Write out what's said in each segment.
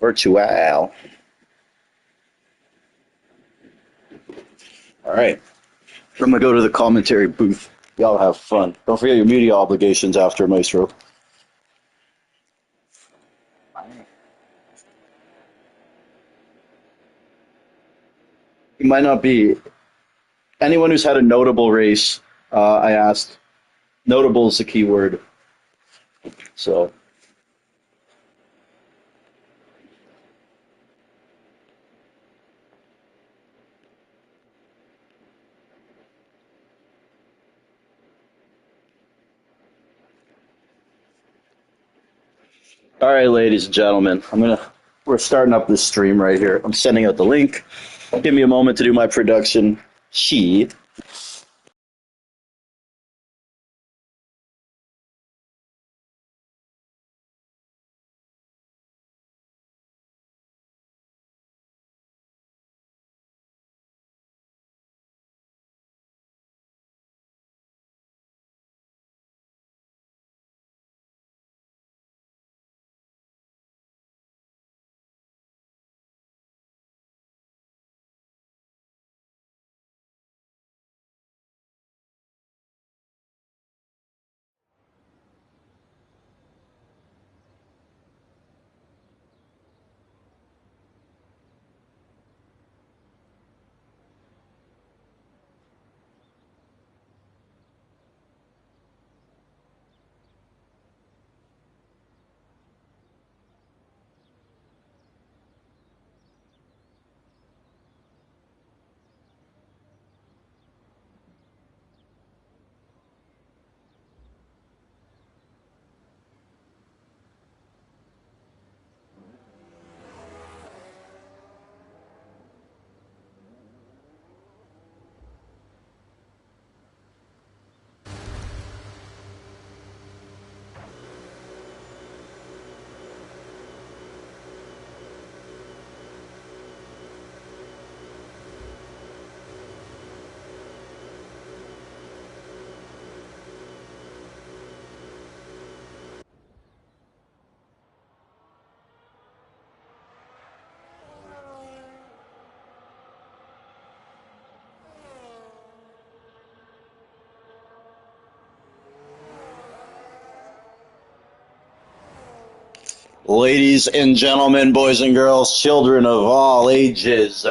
Virtual. All right. I'm gonna go to the commentary booth. Y'all have fun. Don't forget your media obligations after Maestro. It might not be anyone who's had a notable race. I asked. Notable is the key word. So, all right, ladies and gentlemen, we're starting up this stream right here. I'm sending out the link. Give me a moment to do my production. She. Ladies and gentlemen, boys and girls, children of all ages,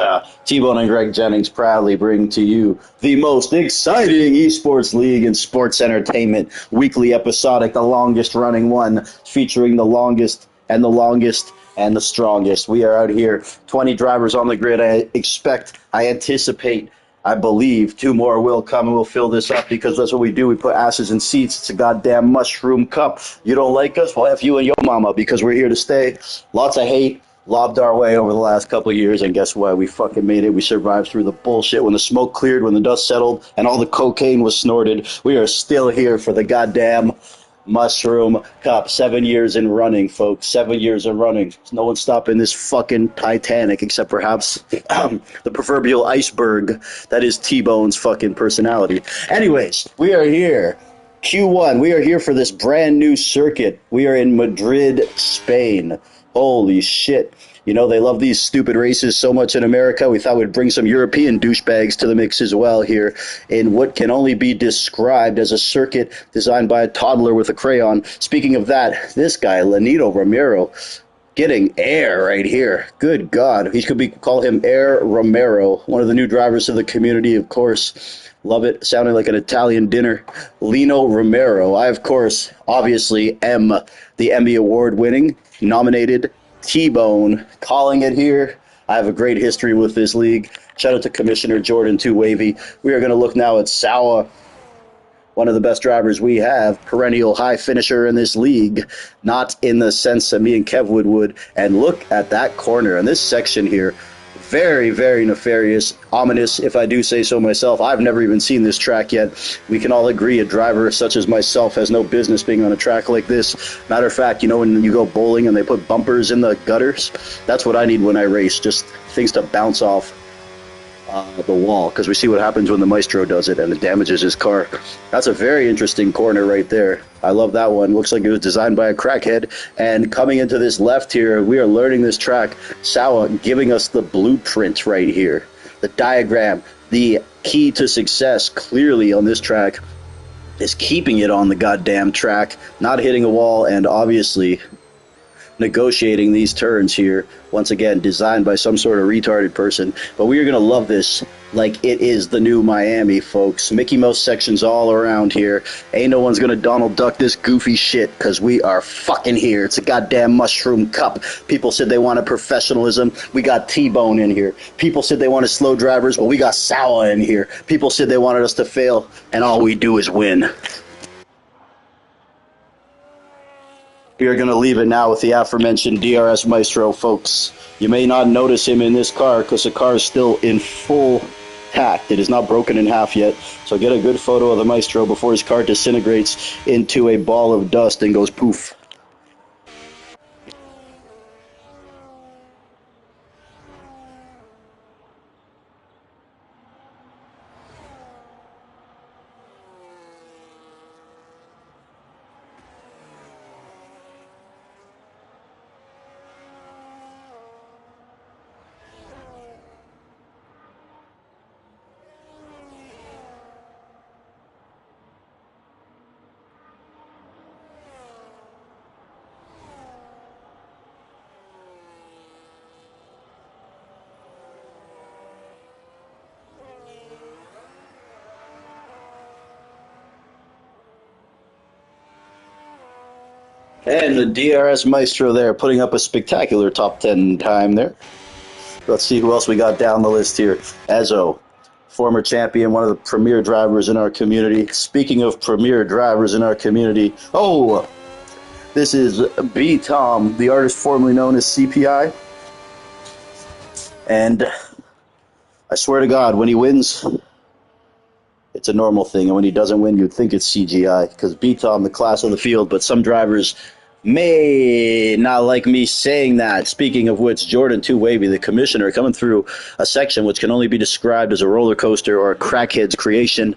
T-Bone and Greg Jennings proudly bring to you the most exciting esports league in sports entertainment, weekly episodic, the longest running one, featuring the longest and the strongest. We are out here, 20 drivers on the grid. I anticipate, I believe two more will come and we'll fill this up because that's what we do. We put asses in seats. It's a goddamn mushroom cup. You don't like us? Well, F you and your mama because we're here to stay. Lots of hate lobbed our way over the last couple of years, and guess what? We fucking made it. We survived through the bullshit. When the smoke cleared, when the dust settled, and all the cocaine was snorted, we are still here for the goddamn Mushroom Cup. 7 years in running, folks. 7 years in running. No one's stopping this fucking Titanic except perhaps the proverbial iceberg that is T-Bone's fucking personality. Anyways, we are here. Q1. We are here for this brand new circuit. We are in Madrid, Spain. Holy shit. You know, they love these stupid races so much in America. We thought we'd bring some European douchebags to the mix as well here in what can only be described as a circuit designed by a toddler with a crayon. Speaking of that, this guy, Lenito Romero, getting air right here. Good God. He could call him Air Romero, one of the new drivers of the community, of course. Love it. Sounding like an Italian dinner. Lino Romero. I, of course, obviously am the Emmy Award winning, nominated T-Bone, calling it here. I have a great history with this league. Shout out to Commissioner Jordan Two Wavy. We are going to look now at Sawa, one of the best drivers we have, perennial high finisher in this league, not in the sense that me and Kev would. And look at that corner and this section here. Very, very nefarious, ominous, if I do say so myself. I've never even seen this track yet. We can all agree a driver such as myself has no business being on a track like this. Matter of fact, you know when you go bowling and they put bumpers in the gutters? That's what I need when I race, just things to bounce off. the wall, because we see what happens when the Maestro does it and it damages his car. That's a very interesting corner right there. I love that one. Looks like it was designed by a crackhead. And coming into this left here, we are learning this track. Sawa giving us the blueprint right here, the diagram, the key to success clearly on this track is keeping it on the goddamn track, not hitting a wall, and obviously negotiating these turns here. Once again, designed by some sort of retarded person. But we are going to love this like it is the new Miami, folks. Mickey Mouse sections all around here. Ain't no one's going to Donald Duck this goofy shit because we are fucking here. It's a goddamn mushroom cup. People said they wanted professionalism. We got T-Bone in here. People said they wanted slow drivers. Well, we got Sawa in here. People said they wanted us to fail, and all we do is win. We are going to leave it now with the aforementioned DRS Maestro, folks. You may not notice him in this car because the car is still in full tact. It is not broken in half yet. So get a good photo of the Maestro before his car disintegrates into a ball of dust and goes poof. And the DRS Maestro there, putting up a spectacular top 10 time there. Let's see who else we got down the list here. Ezzo, former champion, one of the premier drivers in our community. Speaking of premier drivers in our community, oh, this is B. Tom, the artist formerly known as CPI. And I swear to God, when he wins, it's a normal thing. And when he doesn't win, you'd think it's CGI. Because B. Tom, the class of the field, but some drivers may not like me saying that. Speaking of which, Jordan 2 Wavy, the commissioner, coming through a section which can only be described as a roller coaster or a crackhead's creation.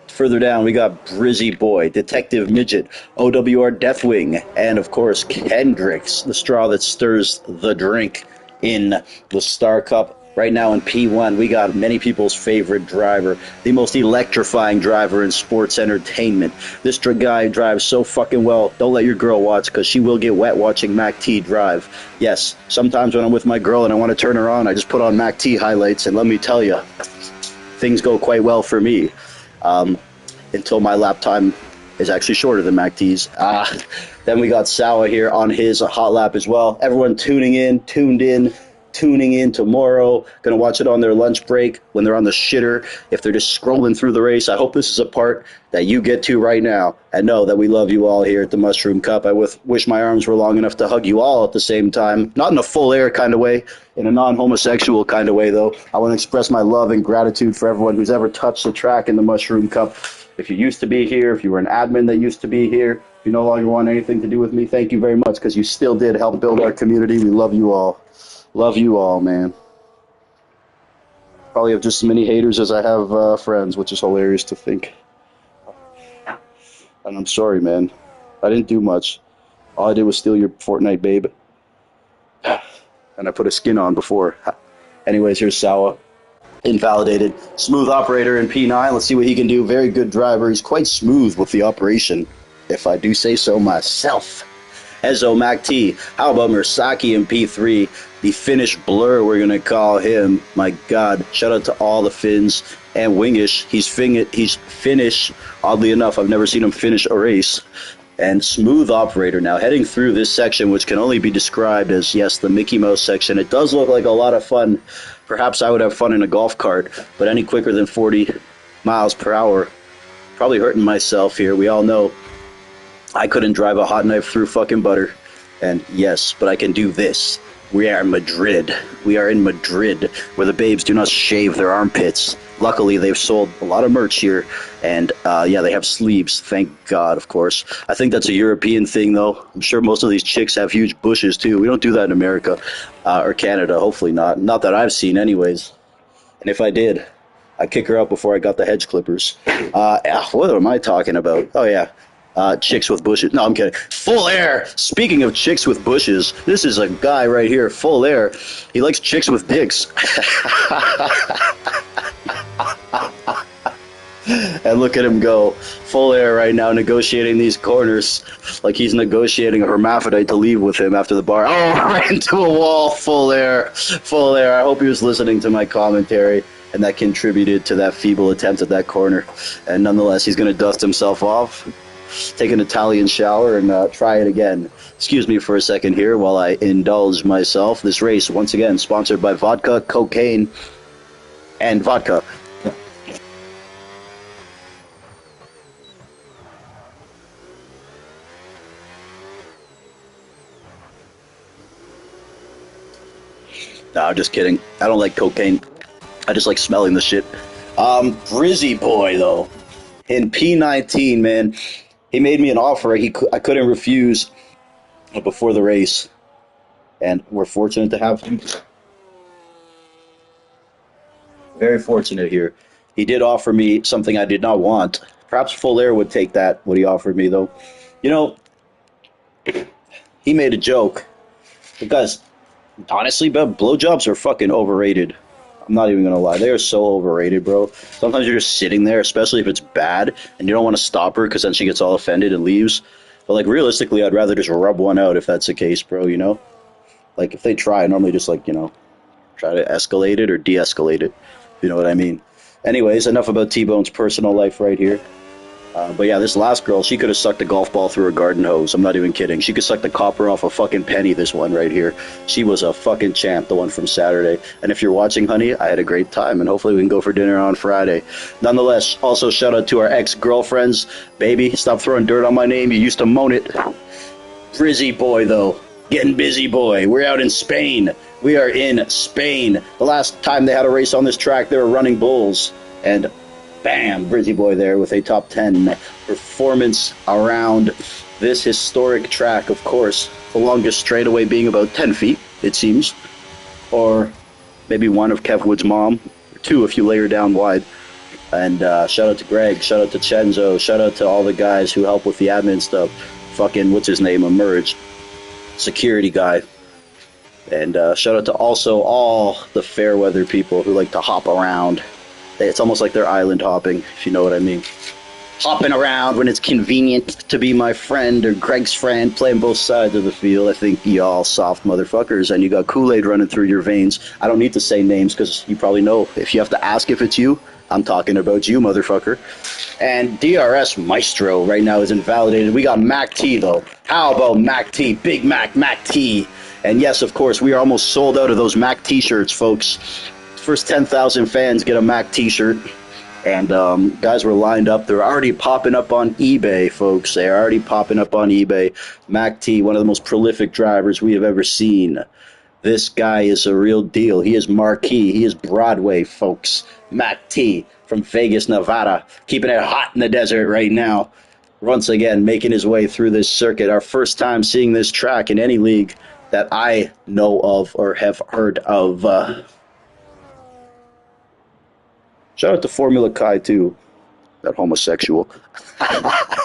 Further down, we got Brizzy Boy, Detective Midget, OWR Deathwing, and of course, Kendricks, the straw that stirs the drink in the Star Cup. Right now in P1, we got many people's favorite driver, the most electrifying driver in sports entertainment. This guy drives so fucking well. Don't let your girl watch because she will get wet watching Mac T drive. Yes, sometimes when I'm with my girl and I want to turn her on, I just put on Mac T highlights, and let me tell you, things go quite well for me. Until my lap time is actually shorter than Mac T's. Then we got Sawa here on his hot lap as well. Everyone tuning in tomorrow, gonna watch it on their lunch break when they're on the shitter, if they're just scrolling through the race. I hope this is a part that you get to right now and know that we love you all here at the Mushroom Cup. I wish my arms were long enough to hug you all at the same time, not in a full air kind of way, in a non-homosexual kind of way though. I want to express my love and gratitude for everyone who's ever touched the track in the Mushroom Cup. If you used to be here, if you were an admin that used to be here, if you no longer want anything to do with me, thank you very much because you still did help build our community. We love you all. Love you all, man. Probably have just as many haters as I have friends, which is hilarious to think. And I'm sorry, man. I didn't do much. All I did was steal your Fortnite, babe. And I put a skin on before. Anyways, here's Sawa. Invalidated. Smooth operator in P9. Let's see what he can do. Very good driver. He's quite smooth with the operation, if I do say so myself. Ezzo Mac T. How about Mursaki in P3? The Finnish blur, we're going to call him. My God. Shout out to all the Finns. And Wingish. He's Finnish. Oddly enough, I've never seen him finish a race. And smooth operator now. Heading through this section, which can only be described as, yes, the Mickey Mouse section. It does look like a lot of fun. Perhaps I would have fun in a golf cart. But any quicker than 40 miles per hour. Probably hurting myself here. We all know I couldn't drive a hot knife through fucking butter. And yes, but I can do this. We are in Madrid. We are in Madrid, where the babes do not shave their armpits. Luckily, they've sold a lot of merch here. And yeah, they have sleeves. Thank God, of course. I think that's a European thing, though. I'm sure most of these chicks have huge bushes, too. We don't do that in America or Canada. Hopefully not. Not that I've seen, anyways. And if I did, I'd kick her out before I got the hedge clippers. What am I talking about? Oh, yeah. Chicks with bushes. No, I'm kidding. Full air. Speaking of chicks with bushes, this is a guy right here, full air. He likes chicks with dicks. And look at him go. Full air right now, negotiating these corners like he's negotiating a hermaphrodite to leave with him after the bar. Oh, right into a wall. Full air. Full air. I hope he was listening to my commentary, and that contributed to that feeble attempt at that corner. And nonetheless, he's going to dust himself off, take an Italian shower, and try it again. Excuse me for a second here while I indulge myself. This race, once again, sponsored by vodka, cocaine, and vodka. No, I'm just kidding. I don't like cocaine. I just like smelling the shit. Brizzy boy, though. In P19, man, he made me an offer I couldn't refuse before the race. And we're fortunate to have him. Very fortunate here. He did offer me something I did not want. Perhaps Full Air would take that, what he offered me, though. You know, he made a joke. Because, honestly, blowjobs are fucking overrated. I'm not even going to lie. They are so overrated, bro. Sometimes you're just sitting there, especially if it's bad, and you don't want to stop her because then she gets all offended and leaves. But, like, realistically, I'd rather just rub one out if that's the case, bro, you know? Like, if they try, I normally just, like, you know, try to escalate it or de-escalate it. You know what I mean? Anyways, enough about T-Bone's personal life right here. But yeah, this last girl, she could have sucked a golf ball through a garden hose. I'm not even kidding. She could suck the copper off a fucking penny, this one right here. She was a fucking champ, the one from Saturday. And if you're watching, honey, I had a great time, and hopefully we can go for dinner on Friday. Nonetheless, also shout out to our ex-girlfriends. Baby, stop throwing dirt on my name. You used to moan it. Brizzy boy, though. Getting busy, boy. We're out in Spain. We are in Spain. The last time they had a race on this track, they were running bulls. And bam, Brizzy boy there with a top 10 performance around this historic track, of course. The longest straightaway being about 10 feet, it seems. Or maybe one of Kev Wood's mom. Or two if you lay her down wide. And shout out to Greg, shout out to Chenzo, shout out to all the guys who help with the admin stuff. Fucking, what's his name, Emerge. Security guy. And shout out to also all the fair weather people who like to hop around. It's almost like they're island hopping, if you know what I mean. Hopping around when it's convenient to be my friend or Greg's friend, playing both sides of the field. I think y'all soft motherfuckers, and you got Kool-Aid running through your veins. I don't need to say names because you probably know. If you have to ask if it's you, I'm talking about you, motherfucker. And DRS Maestro right now is invalidated. We got Mac T, though. How about Mac T? Big Mac, Mac T. And yes, of course, we are almost sold out of those Mac T-shirts, folks. First 10,000 fans get a Mac T-shirt. And guys were lined up. They're already popping up on eBay, folks. They're already popping up on eBay. Mac T, one of the most prolific drivers we have ever seen. This guy is a real deal. He is marquee. He is Broadway, folks. Mac T from Vegas, Nevada. Keeping it hot in the desert right now. Once again, making his way through this circuit. Our first time seeing this track in any league that I know of or have heard of. Shout out to Formula Kai, too. That homosexual.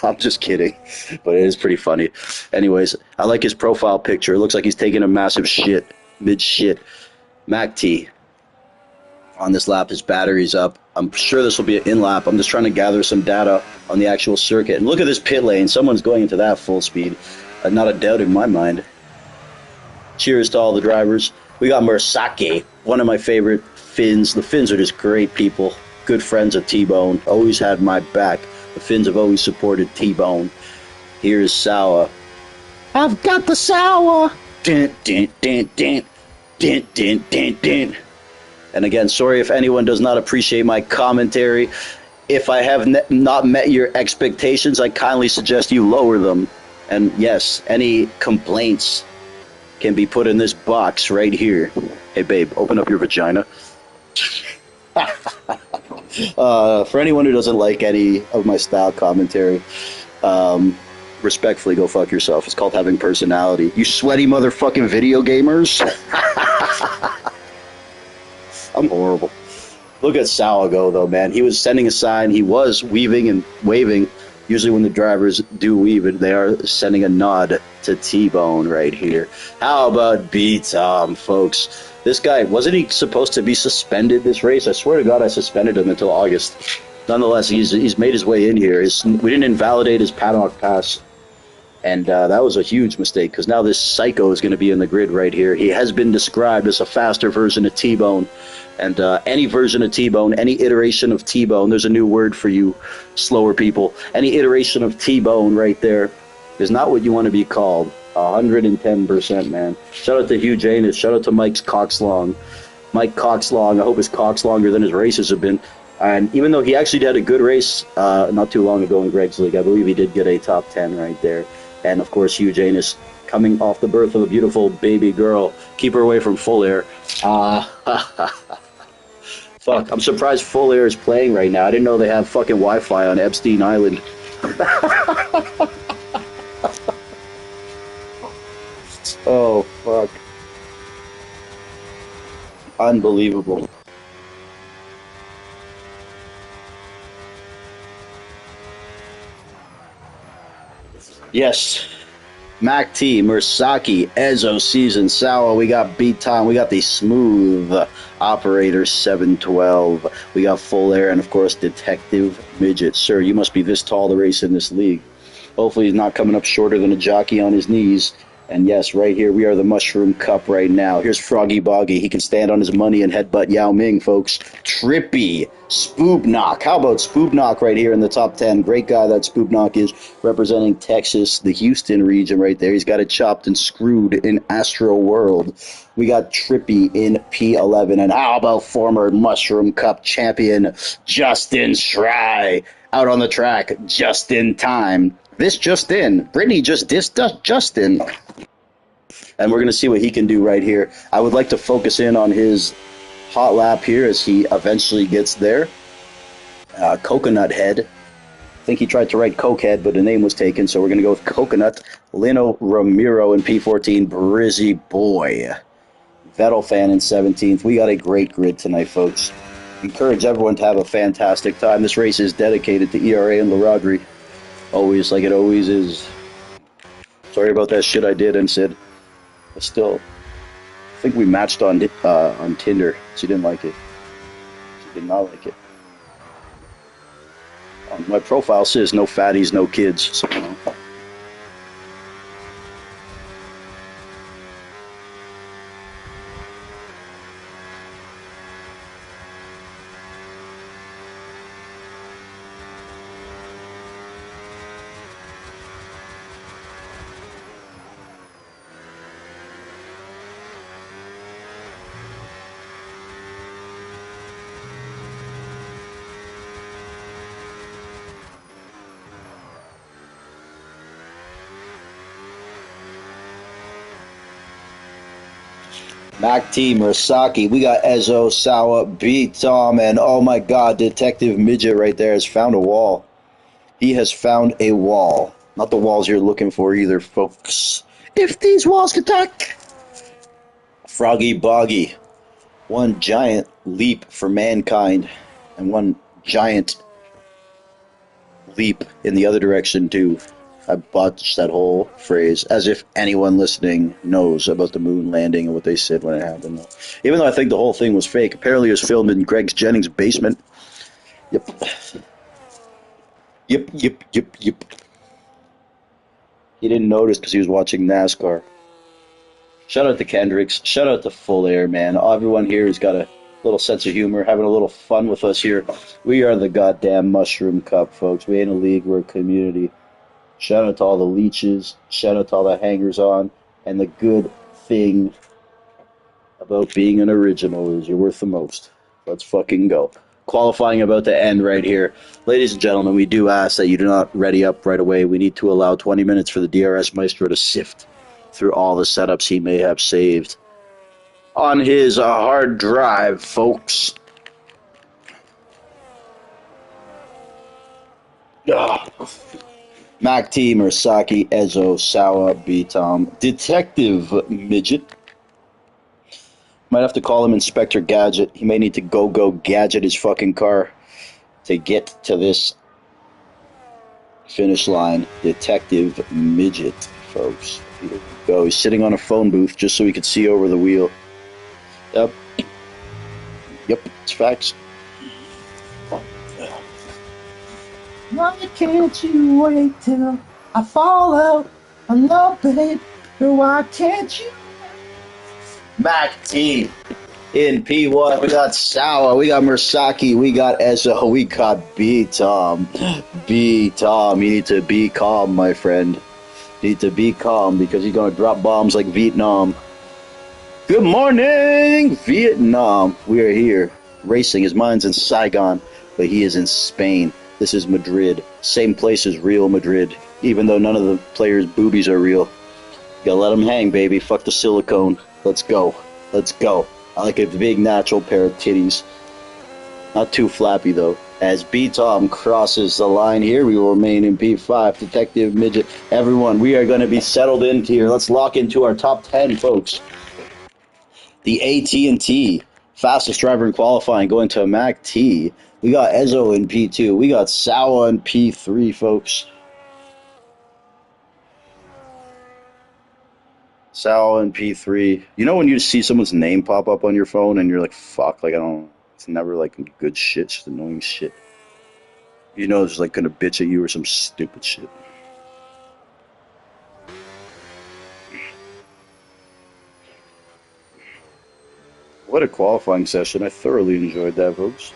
I'm just kidding. But it is pretty funny. Anyways, I like his profile picture. It looks like he's taking a massive shit. Mid-shit. Mac T. On this lap, his battery's up. I'm sure this will be an in-lap. I'm just trying to gather some data on the actual circuit. And look at this pit lane. Someone's going into that full speed. Not a doubt in my mind. Cheers to all the drivers. We got Mersake, one of my favorite Finns. The Finns are just great people. Good friends of T-Bone. Always had my back. The Finns have always supported T-Bone. Here's Sour. I've got the Sour. Dun, dun, dun, dun. Dun, dun, dun, dun. And again, sorry if anyone does not appreciate my commentary. If I have not met your expectations, I kindly suggest you lower them. And yes, any complaints can be put in this box right here. Hey, babe, open up your vagina. For anyone who doesn't like any of my style commentary, respectfully, go fuck yourself. It's called having personality. You sweaty motherfucking video gamers. I'm horrible. Look at Sawa go, though, man. He was sending a sign. He was weaving and waving. Usually when the drivers do weave it, they are sending a nod to T-Bone right here. How about B-Tom, folks? This guy, wasn't he supposed to be suspended this race? I swear to God I suspended him until August. Nonetheless, he's made his way in here. We didn't invalidate his paddock pass. And that was a huge mistake because now this psycho is going to be in the grid right here. He has been described as a faster version of T-Bone. And any version of T-Bone, any iteration of T-Bone, there's a new word for you slower people. Any iteration of T-Bone right there is not what you want to be called. 110%, man. Shout out to Hugh Janus. Shout out to Mike's Coxlong. Mike Coxlong, I hope his cock's longer than his races have been. And even though he actually had a good race not too long ago in Greg's League, I believe he did get a top 10 right there. And, of course, Hugh Janus coming off the birth of a beautiful baby girl. Keep her away from Full Air. Fuck, I'm surprised Full Air is playing right now. I didn't know they have fucking Wi-Fi on Epstein Island. Oh, fuck. Unbelievable. Yes. Mac T, Mursaki, Ezo, Season, Sawa. We got B-Tom. We got the Smooth Operator 712. We got Full Air and, of course, Detective Midget. Sir, you must be this tall to race in this league. Hopefully he's not coming up shorter than a jockey on his knees. And yes, right here, we are the Mushroom Cup right now. Here's Froggy Boggy. He can stand on his money and headbutt Yao Ming, folks. Trippy. Spoobnock. How about Spoobnock right here in the top 10? Great guy that Spoobnock is, representing Texas, the Houston region right there. He's got it chopped and screwed in Astro World. We got Trippy in P11. And how about former Mushroom Cup champion Justin Schrei out on the track just in time. This just in. Brittany just dissed Justin. And we're going to see what he can do right here. I would like to focus in on his hot lap here as he eventually gets there. Coconut Head. I think he tried to write Cokehead, but the name was taken, so we're going to go with Coconut. Lino Ramiro in P14. Brizzy Boy. Vettel fan in 17th. We got a great grid tonight, folks. Encourage everyone to have a fantastic time. This race is dedicated to ERA and LaRodri. Always, like it always is. Sorry about that shit I did and said. But still, I think we matched on Tinder. She didn't like it. She did not like it. My profile says no fatties, no kids. So, you know. Mac T, Mursaki, we got Ezo, Sawa, B-Tom, and oh my god, Detective Midget right there has found a wall. He has found a wall. Not the walls you're looking for either, folks. If these walls could talk. Froggy Boggy. One giant leap for mankind, and one giant leap in the other direction, too. I botched that whole phrase, as if anyone listening knows about the moon landing and what they said when it happened. Even though I think the whole thing was fake. Apparently it was filmed in Greg Jennings' basement. Yep. Yep. He didn't notice because he was watching NASCAR. Shout out to Kendricks. Shout out to Full Air, man. Everyone here has got a little sense of humor, having a little fun with us here. We are the goddamn Mushroom Cup, folks. We ain't a league, we're a community. Shout out to all the leeches. Shout out to all the hangers-on. And the good thing about being an original is you're worth the most. Let's fucking go. Qualifying about to end right here. Ladies and gentlemen, we do ask that you do not ready up right away. We need to allow 20 minutes for the DRS Maestro to sift through all the setups he may have saved on his hard drive, folks. Ugh. Mac T, Mursaki, Ezo, Sawa, B-Tom, Detective Midget, Might have to call him Inspector Gadget. He may need to go gadget his fucking car to get to this finish line. Detective Midget, folks. Here we go. He's sitting on a phone booth just so he could see over the wheel. Yep. Yep, it's facts. Why can't you wait till I fall out of love, babe? Why can't you? Mac T. In P1, we got Sawa, we got Mursaki, we got Ezo, we got B Tom. B Tom, you need to be calm, my friend. You need to be calm because he's gonna drop bombs like Vietnam. Good morning, Vietnam. We are here racing. His mind's in Saigon, but he is in Spain. This is Madrid, same place as Real Madrid. Even though none of the players' boobies are real, you gotta let them hang, baby. Fuck the silicone. Let's go. Let's go. I like a big natural pair of titties. Not too flappy, though. As B-Tom crosses the line here, we will remain in P5. Detective Midget. Everyone, we are going to be settled into here. Let's lock into our top 10, folks. The AT&T fastest driver in qualifying going to Mac T. We got Ezo in P2. We got Sawa in P3, folks. Sal in P3. You know when you see someone's name pop up on your phone and you're like, fuck, like I don't, it's never like good shit, it's just annoying shit. You know it's like gonna bitch at you or some stupid shit. What a qualifying session. I thoroughly enjoyed that, folks.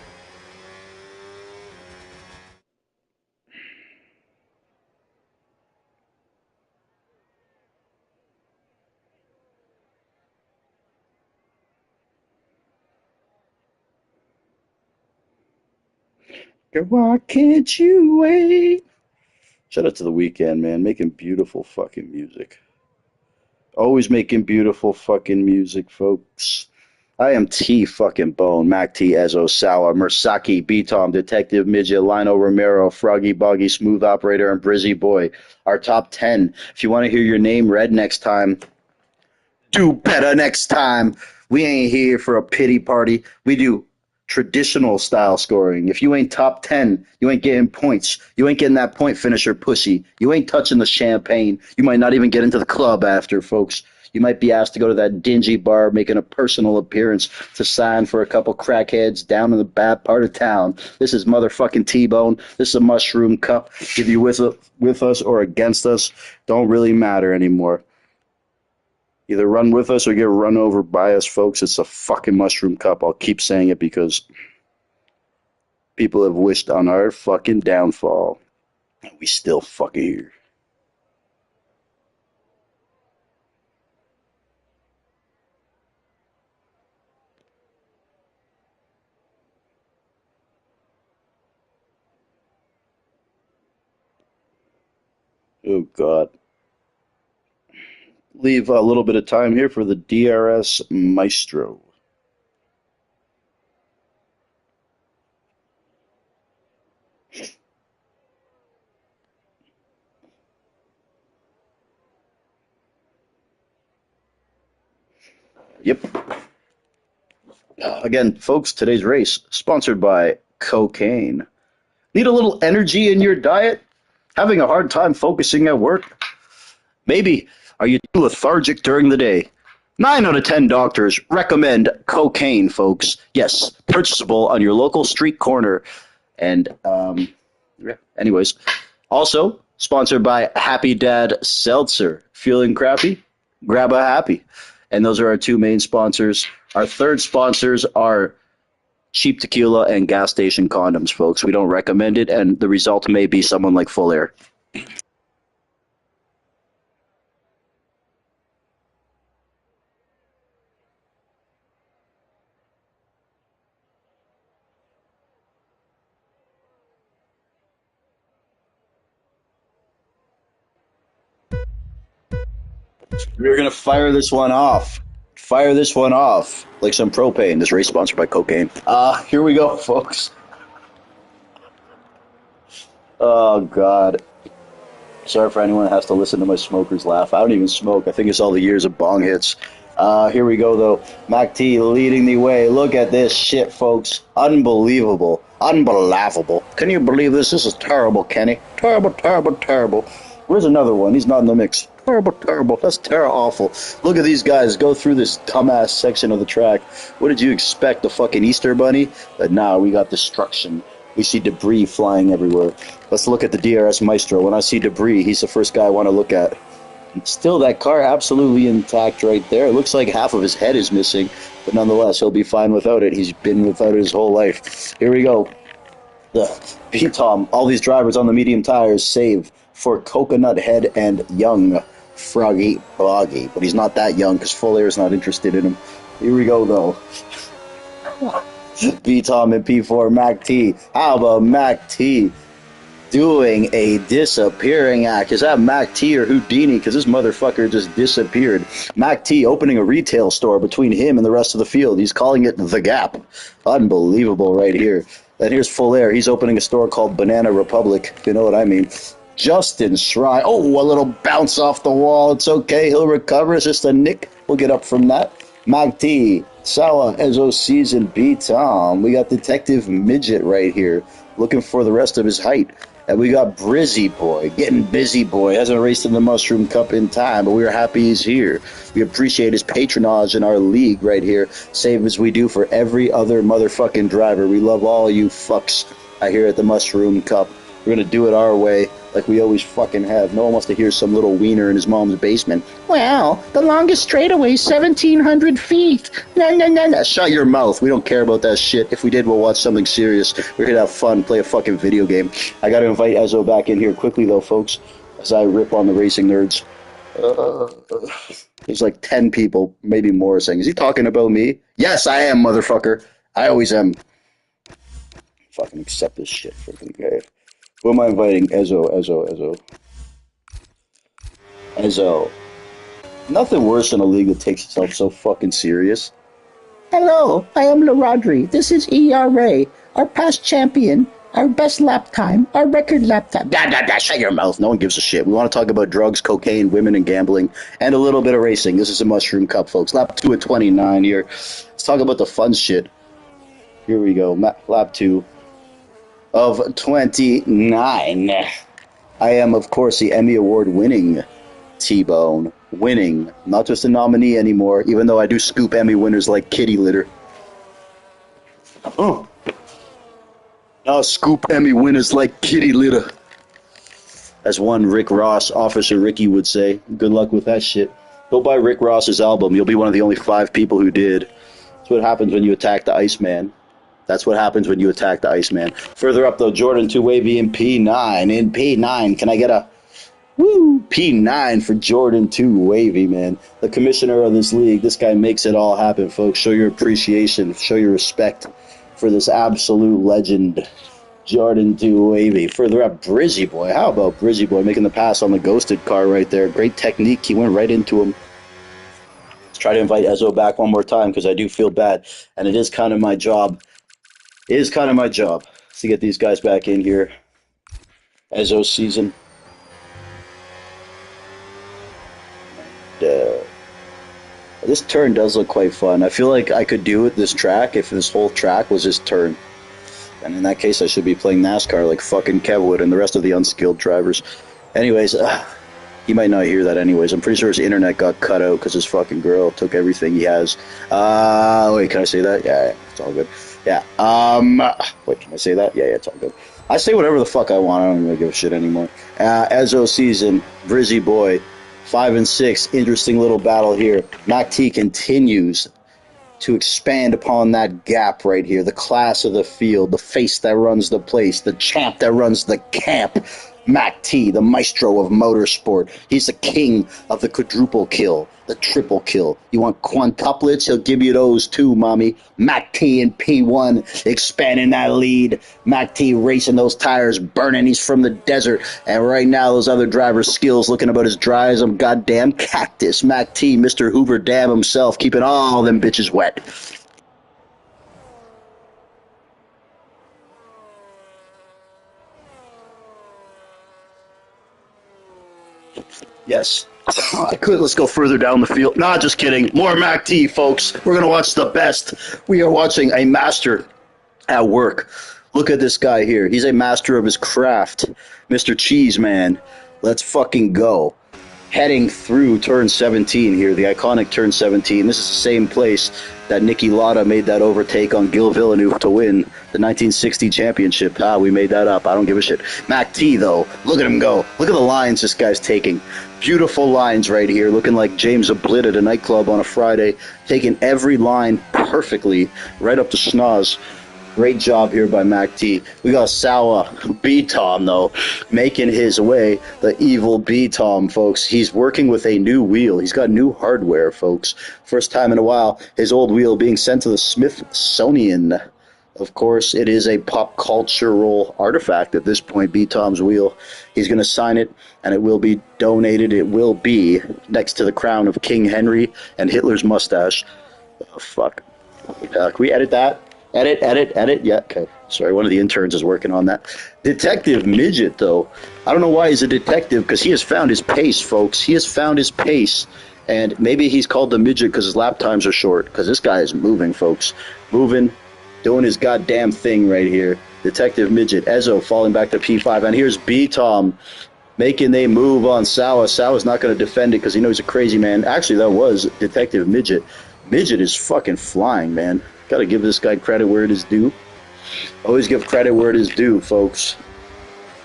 Why can't you wait? Shout out to the weekend, man. Making beautiful fucking music. Always making beautiful fucking music, folks. I am T fucking Bone, Mac T, Ezo, Sour, Mursaki, B-Tom, Detective Midget, Lino Romero, Froggy Boggy, Smooth Operator, and Brizzy Boy. Our top 10. If you want to hear your name read next time, do better next time. We ain't here for a pity party. We do traditional style scoring. If you ain't top 10, you ain't getting points. You ain't getting that point finisher pussy. You ain't touching the champagne. You might not even get into the club after, folks. You might be asked to go to that dingy bar making a personal appearance to sign for a couple crackheads down in the bad part of town. This is motherfucking T-Bone. This is a mushroom cup. If you're with us or against us, don't really matter anymore. Either run with us or get run over by us, folks. It's a fucking mushroom cup. I'll keep saying it because people have wished on our fucking downfall. And we still fucking here. Oh, God. Leave a little bit of time here for the DRS Maestro. Yep. Again, folks, today's race sponsored by cocaine. Need a little energy in your diet? Having a hard time focusing at work? Maybe are you too lethargic during the day? 9 out of 10 doctors recommend cocaine, folks. Yes, purchasable on your local street corner. And, yeah, anyways, also sponsored by Happy Dad Seltzer. Feeling crappy? Grab a happy. And those are our two main sponsors. Our third sponsors are cheap tequila and gas station condoms, folks. We don't recommend it, and the result may be someone like Full Air. We're gonna fire this one off. Fire this one off like some propane. This race sponsored by cocaine. Here we go, folks. Oh God. Sorry for anyone that has to listen to my smoker's laugh. I don't even smoke. I think it's all the years of bong hits. Here we go, though. Mac T leading the way. Look at this shit, folks. Unbelievable. Unbelievable. Can you believe this? This is terrible, Kenny. Terrible, terrible, terrible. Where's another one? He's not in the mix. Terrible, terrible. That's terrible, awful. Look at these guys go through this dumbass section of the track. What did you expect? The fucking Easter Bunny? But nah, we got destruction. We see debris flying everywhere. Let's look at the DRS Maestro. When I see debris, he's the first guy I want to look at. Still, that car absolutely intact right there. It looks like half of his head is missing, but nonetheless, he'll be fine without it. He's been without it his whole life. Here we go. The P-Tom, all these drivers on the medium tires, save for Coconut Head and Young Froggy Boggy. But he's not that young because Full Air is not interested in him. Here we go, though. P-Tom and P4 Mac T. How about Mac T doing a disappearing act? Is that Mac T or Houdini? Because this motherfucker just disappeared. Mac T opening a retail store between him and the rest of the field. He's calling it The Gap. Unbelievable right here. And here's Full Air. He's opening a store called Banana Republic. You know what I mean. Justin Shrine. Oh, a little bounce off the wall. It's okay. He'll recover. It's just a nick. We'll get up from that. Mac T, Sawa, Ezo Season, B-Tom. We got Detective Midget right here, looking for the rest of his height. And we got Brizzy Boy, getting busy boy. Hasn't raced in the Mushroom Cup in time, but we're happy he's here. We appreciate his patronage in our league right here, same as we do for every other motherfucking driver. We love all you fucks out here at the Mushroom Cup. We're going to do it our way, like we always fucking have. No one wants to hear some little wiener in his mom's basement. Well, the longest straightaway is 1,700 feet. No, no, no, no. Shut your mouth. We don't care about that shit. If we did, we'll watch something serious. We're here to have fun, play a fucking video game. I got to invite Ezo back in here quickly, though, folks, as I rip on the racing nerds. There's like 10 people, maybe more, saying, is he talking about me? Yes, I am, motherfucker. I always am. Fucking accept this shit, freaking guy. Who am I inviting? Ezo. Nothing worse than a league that takes itself so fucking serious. Hello, I am LaRodri. This is ERA, our past champion, our best lap time, our record lap time. Shut your mouth. No one gives a shit. We want to talk about drugs, cocaine, women, and gambling, and a little bit of racing. This is a Mushroom Cup, folks. Lap 2 at 29 here. Let's talk about the fun shit. Here we go. Lap 2 of 29. I am, of course, the Emmy Award winning T-Bone. Winning. Not just a nominee anymore, even though I do scoop Emmy winners like kitty litter. Oh. I'll scoop Emmy winners like kitty litter. As one Rick Ross, Officer Ricky, would say. Good luck with that shit. Go buy Rick Ross's album. You'll be one of the only 5 people who did. That's what happens when you attack the Iceman. That's what happens when you attack the Iceman. Further up, though, Jordan 2 Wavy in P9. In P9, can I get a woo? P9 for Jordan 2 Wavy, man. The commissioner of this league. This guy makes it all happen, folks. Show your appreciation. Show your respect for this absolute legend, Jordan 2 Wavy. Further up, Brizzy Boy. How about Brizzy Boy making the pass on the ghosted car right there? Great technique. He went right into him. Let's try to invite Ezo back one more time because I do feel bad, and it is kind of my job. It is kind of my job to get these guys back in here. Ezo Season. This turn does look quite fun. I feel like I could do it this track if this whole track was this turn. And in that case, I should be playing NASCAR like fucking Kevwood and the rest of the unskilled drivers. Anyways, he might not hear that anyways. I'm pretty sure his internet got cut out because his fucking girl took everything he has. Wait, can I say that? Yeah, it's all good. Yeah. Wait, can I say that? Yeah, it's all good. I say whatever the fuck I want. I don't really give a shit anymore. Ezo Season, Brizzy Boy, 5 and 6. Interesting little battle here. Mac T continues to expand upon that gap right here. The class of the field, the face that runs the place, the champ that runs the camp. Mac T, the maestro of motorsport. He's the king of the quadruple kill, the triple kill. You want quintuplets? He'll give you those too, mommy. Mac T in P1, expanding that lead. Mac T racing those tires, burning. He's from the desert. And right now, those other drivers' skills looking about as dry as a goddamn cactus. Mac T, Mr. Hoover Dam himself, keeping all them bitches wet. Yes. I could. Let's go further down the field. Nah, just kidding. More Mac T, folks. We're going to watch the best. We are watching a master at work. Look at this guy here. He's a master of his craft. Mr. Cheeseman. Let's fucking go. Heading through turn 17 here, the iconic turn 17. This is the same place that Nicky Lauda made that overtake on Gil Villeneuve to win the 1960 championship. We made that up. I don't give a shit. Mac T, though, look at him go. Look at the lines this guy's taking. Beautiful lines right here, looking like James Ablit at a nightclub on a Friday, taking every line perfectly, right up to schnoz. Great job here by Mac T. We got Sawa B-Tom, though, making his way. The evil B-Tom, folks. He's working with a new wheel. He's got new hardware, folks. First time in a while, his old wheel being sent to the Smithsonian. Of course, it is a pop cultural artifact at this point, B-Tom's wheel. He's going to sign it, and it will be donated. It will be next to the crown of King Henry and Hitler's mustache. Oh, fuck. Can we edit that? Edit. Yeah, okay. Sorry, one of the interns is working on that. Detective Midget, though. I don't know why he's a detective, because he has found his pace, folks. He has found his pace. And maybe he's called the Midget because his lap times are short, because this guy is moving, folks. Moving, doing his goddamn thing right here. Detective Midget. Ezzo falling back to P5. And here's B-Tom making a move on Sawa. Sawa's not going to defend it because he knows he's a crazy man. Actually, that was Detective Midget. Midget is fucking flying, man. Got to give this guy credit where it is due. Always give credit where it is due, folks.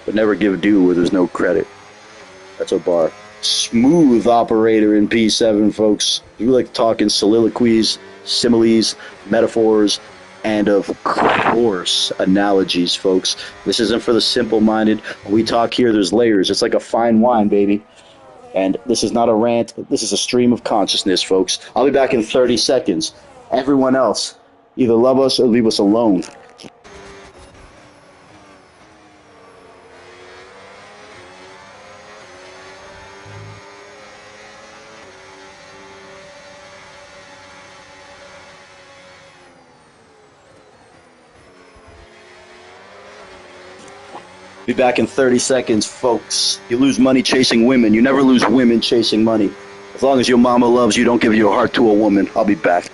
But never give due where there's no credit. That's a bar. Smooth operator in P7, folks. We like to talk in soliloquies, similes, metaphors, and of course, analogies, folks. This isn't for the simple-minded. When we talk here, there's layers. It's like a fine wine, baby. And this is not a rant. This is a stream of consciousness, folks. I'll be back in 30 seconds. Everyone else, either love us or leave us alone. Be back in 30 seconds, folks. You lose money chasing women. You never lose women chasing money. As long as your mama loves you, don't give your heart to a woman. I'll be back.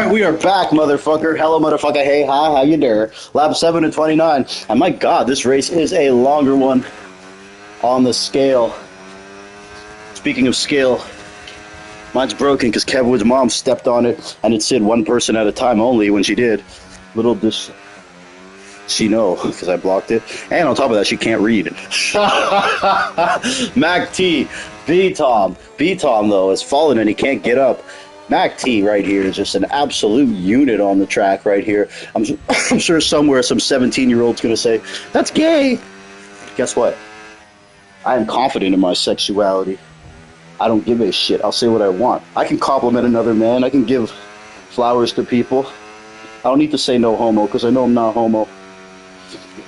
right, we are back, motherfucker. Hello, motherfucker. Hey, hi, how you doing? Lap 7 and 29. And my God, this race is a longer one on the scale. Speaking of scale, mine's broken because Kev Wood's mom stepped on it, and it said one person at a time only when she did. Little does she know, because I blocked it. And on top of that, she can't read. Mac T, B-Tom. B-Tom, though, has fallen and he can't get up. Mac T right here is just an absolute unit on the track right here. I'm sure somewhere some 17-year-old's going to say, that's gay. Guess what? I am confident in my sexuality. I don't give a shit. I'll say what I want. I can compliment another man. I can give flowers to people. I don't need to say no homo because I know I'm not homo.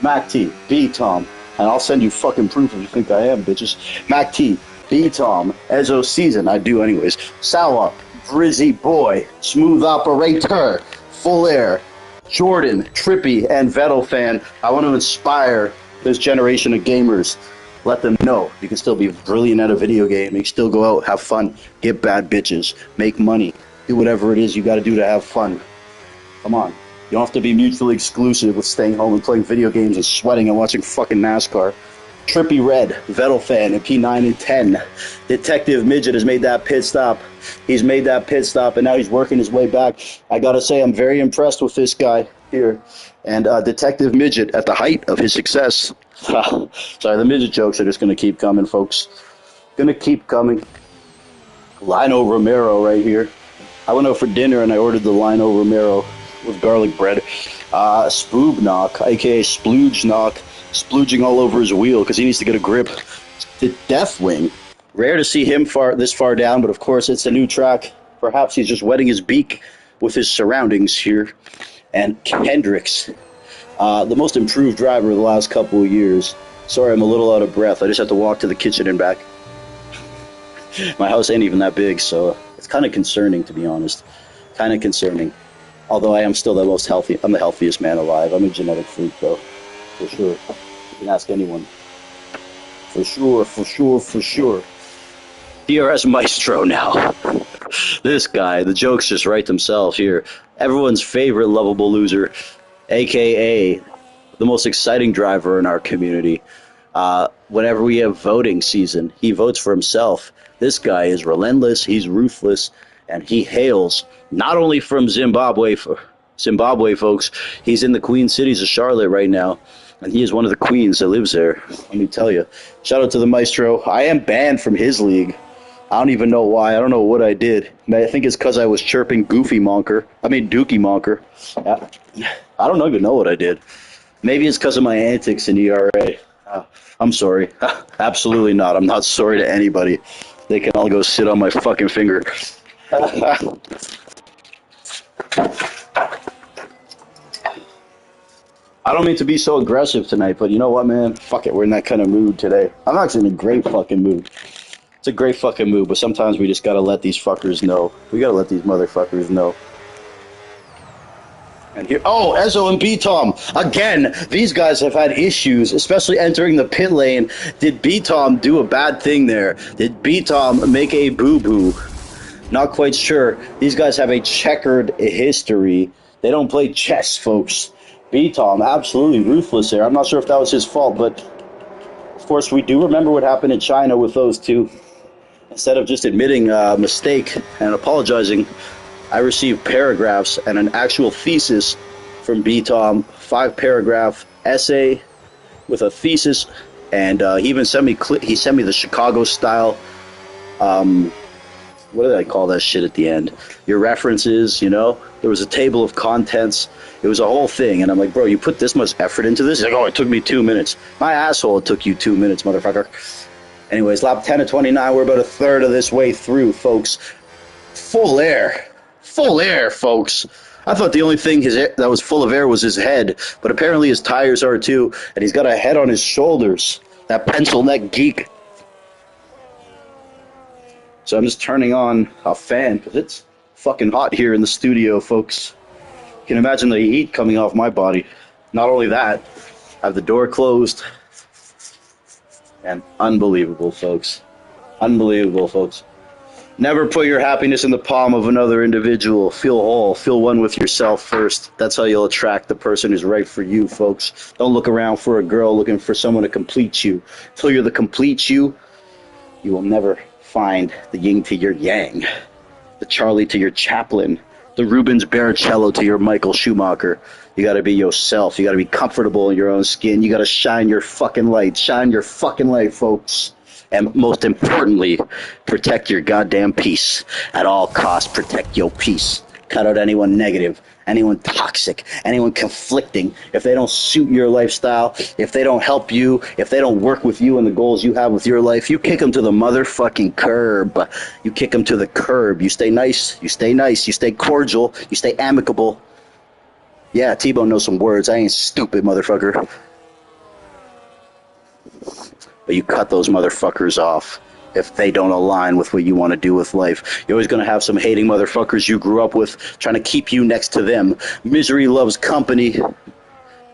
Mac T, B-Tom, and I'll send you fucking proof if you think I am, bitches. Mac T, B-Tom, Ezo Season. I do anyways. Sawa. Brizzy Boy, Smooth Operator, Full Air, Jordan, Trippy, and Vettel fan. I want to inspire this generation of gamers. Let them know you can still be brilliant at a video game. You can still go out, have fun, get bad bitches, make money, do whatever it is you got to do to have fun. Come on. You don't have to be mutually exclusive with staying home and playing video games and sweating and watching fucking NASCAR. Trippy Red, Vettel fan in P9 and 10. Detective Midget has made that pit stop. He's made that pit stop, and now he's working his way back. I got to say, I'm very impressed with this guy here. And Detective Midget, at the height of his success. Sorry, the midget jokes are just going to keep coming, folks. Going to keep coming. Lino Romero right here. I went out for dinner, and I ordered the Lino Romero with garlic bread. Spoob Knock, a.k.a. Splooge Knock. Splooging all over his wheel because he needs to get a grip. The Deathwing. Rare to see him this far down, but of course it's a new track. Perhaps he's just wetting his beak with his surroundings here. And Kendricks, the most improved driver of the last couple of years. Sorry, I'm a little out of breath. I just have to walk to the kitchen and back. My house ain't even that big, so it's kind of concerning, to be honest. Kind of concerning. Although I am still the most healthy. I'm the healthiest man alive. I'm a genetic freak, though. For sure. You can ask anyone. For sure, for sure, for sure. DRS Maestro now. This guy, the jokes just write themselves here. Everyone's favorite lovable loser, a.k.a. the most exciting driver in our community. Whenever we have voting season, he votes for himself. This guy is relentless, he's ruthless, and he hails not only from Zimbabwe, folks, he's in the Queen Cities of Charlotte right now. And he is one of the queens that lives there. Let me tell you. Shout out to the Maestro. I am banned from his league. I don't even know why. I don't know what I did. I think it's because I was chirping Dookie Monker. I don't even know what I did. Maybe it's because of my antics in ERA. I'm sorry. Absolutely not. I'm not sorry to anybody. They can all go sit on my fucking finger. I don't mean to be so aggressive tonight, but you know what, man? Fuck it, we're in that kind of mood today. I'm actually in a great fucking mood. It's a great fucking mood, but sometimes we just gotta let these fuckers know. We gotta let these motherfuckers know. And here, oh, Ezo and B-Tom. Again, these guys have had issues, especially entering the pit lane. Did B-Tom do a bad thing there? Did B-Tom make a boo-boo? Not quite sure. These guys have a checkered history. They don't play chess, folks. B-Tom, absolutely ruthless there. I'm not sure if that was his fault, but of course we do remember what happened in China with those two. Instead of just admitting a mistake and apologizing, I received paragraphs and an actual thesis from B-Tom, 5-paragraph essay with a thesis, and he even sent me the Chicago style. What did I call that shit at the end? Your references, you know? There was a table of contents. It was a whole thing. And I'm like, bro, you put this much effort into this? He's like, oh, it took me 2 minutes. My asshole, it took you 2 minutes, motherfucker. Anyways, lap 10 of 29. We're about a third of this way through, folks. Full air. Full air, folks. I thought the only thing that was full of air was his head. But apparently his tires are too. And he's got a head on his shoulders. That pencil neck geek. So I'm just turning on a fan because it's fucking hot here in the studio, folks. You can imagine the heat coming off my body. Not only that, I have the door closed. And unbelievable, folks. Unbelievable, folks. Never put your happiness in the palm of another individual. Feel whole. Feel one with yourself first. That's how you'll attract the person who's right for you, folks. Don't look around for a girl looking for someone to complete you. Until you're the complete you, you will never find the yin to your yang, the Charlie to your Chaplin, the Rubens Barrichello to your Michael Schumacher. You got to be yourself. You got to be comfortable in your own skin. You got to shine your fucking light. Shine your fucking light, folks. And most importantly, protect your goddamn peace. At all costs, protect your peace. Cut out anyone negative, anyone toxic, anyone conflicting. If they don't suit your lifestyle, if they don't help you, if they don't work with you and the goals you have with your life, you kick them to the motherfucking curb. You kick them to the curb. You stay nice. You stay nice. You stay cordial. You stay amicable. Yeah, T-Bone knows some words. I ain't stupid, motherfucker. But you cut those motherfuckers off if they don't align with what you want to do with life. You're always going to have some hating motherfuckers you grew up with trying to keep you next to them. Misery loves company.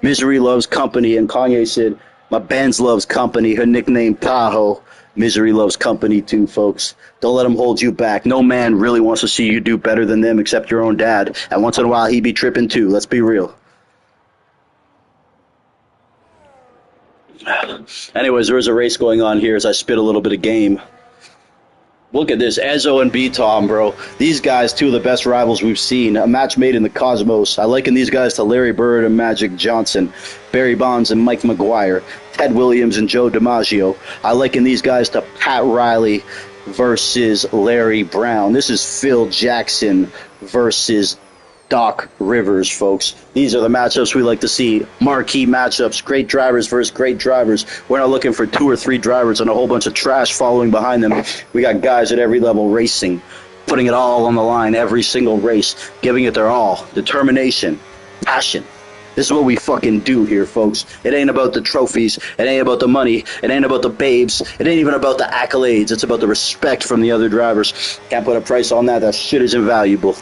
Misery loves company. And Kanye said, my Benz loves company. Her nickname, Tahoe. Misery loves company too, folks. Don't let them hold you back. No man really wants to see you do better than them except your own dad. And once in a while, he be tripping too. Let's be real. Anyways, there is a race going on here as I spit a little bit of game. Look at this, Ezzo and B-Tom, bro. These guys, two of the best rivals we've seen. A match made in the cosmos. I liken these guys to Larry Bird and Magic Johnson, Barry Bonds and Mike McGuire, Ted Williams and Joe DiMaggio. I liken these guys to Pat Riley versus Larry Brown. This is Phil Jackson versus Doc Rivers, folks. These are the matchups we like to see. Marquee matchups, great drivers versus great drivers. We're not looking for 2 or 3 drivers and a whole bunch of trash following behind them. We got guys at every level racing, putting it all on the line every single race, giving it their all. Determination, passion. This is what we fucking do here, folks. It ain't about the trophies. It ain't about the money. It ain't about the babes. It ain't even about the accolades. It's about the respect from the other drivers. Can't put a price on that. That shit is invaluable.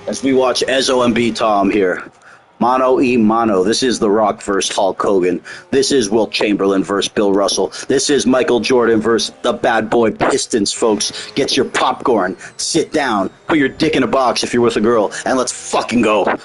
As we watch Ezzo and B-Tom here. Mano y mano. This is The Rock versus Hulk Hogan. This is Wilt Chamberlain versus Bill Russell. This is Michael Jordan versus the bad boy Pistons, folks. Get your popcorn. Sit down. Put your dick in a box if you're with a girl. And let's fucking go.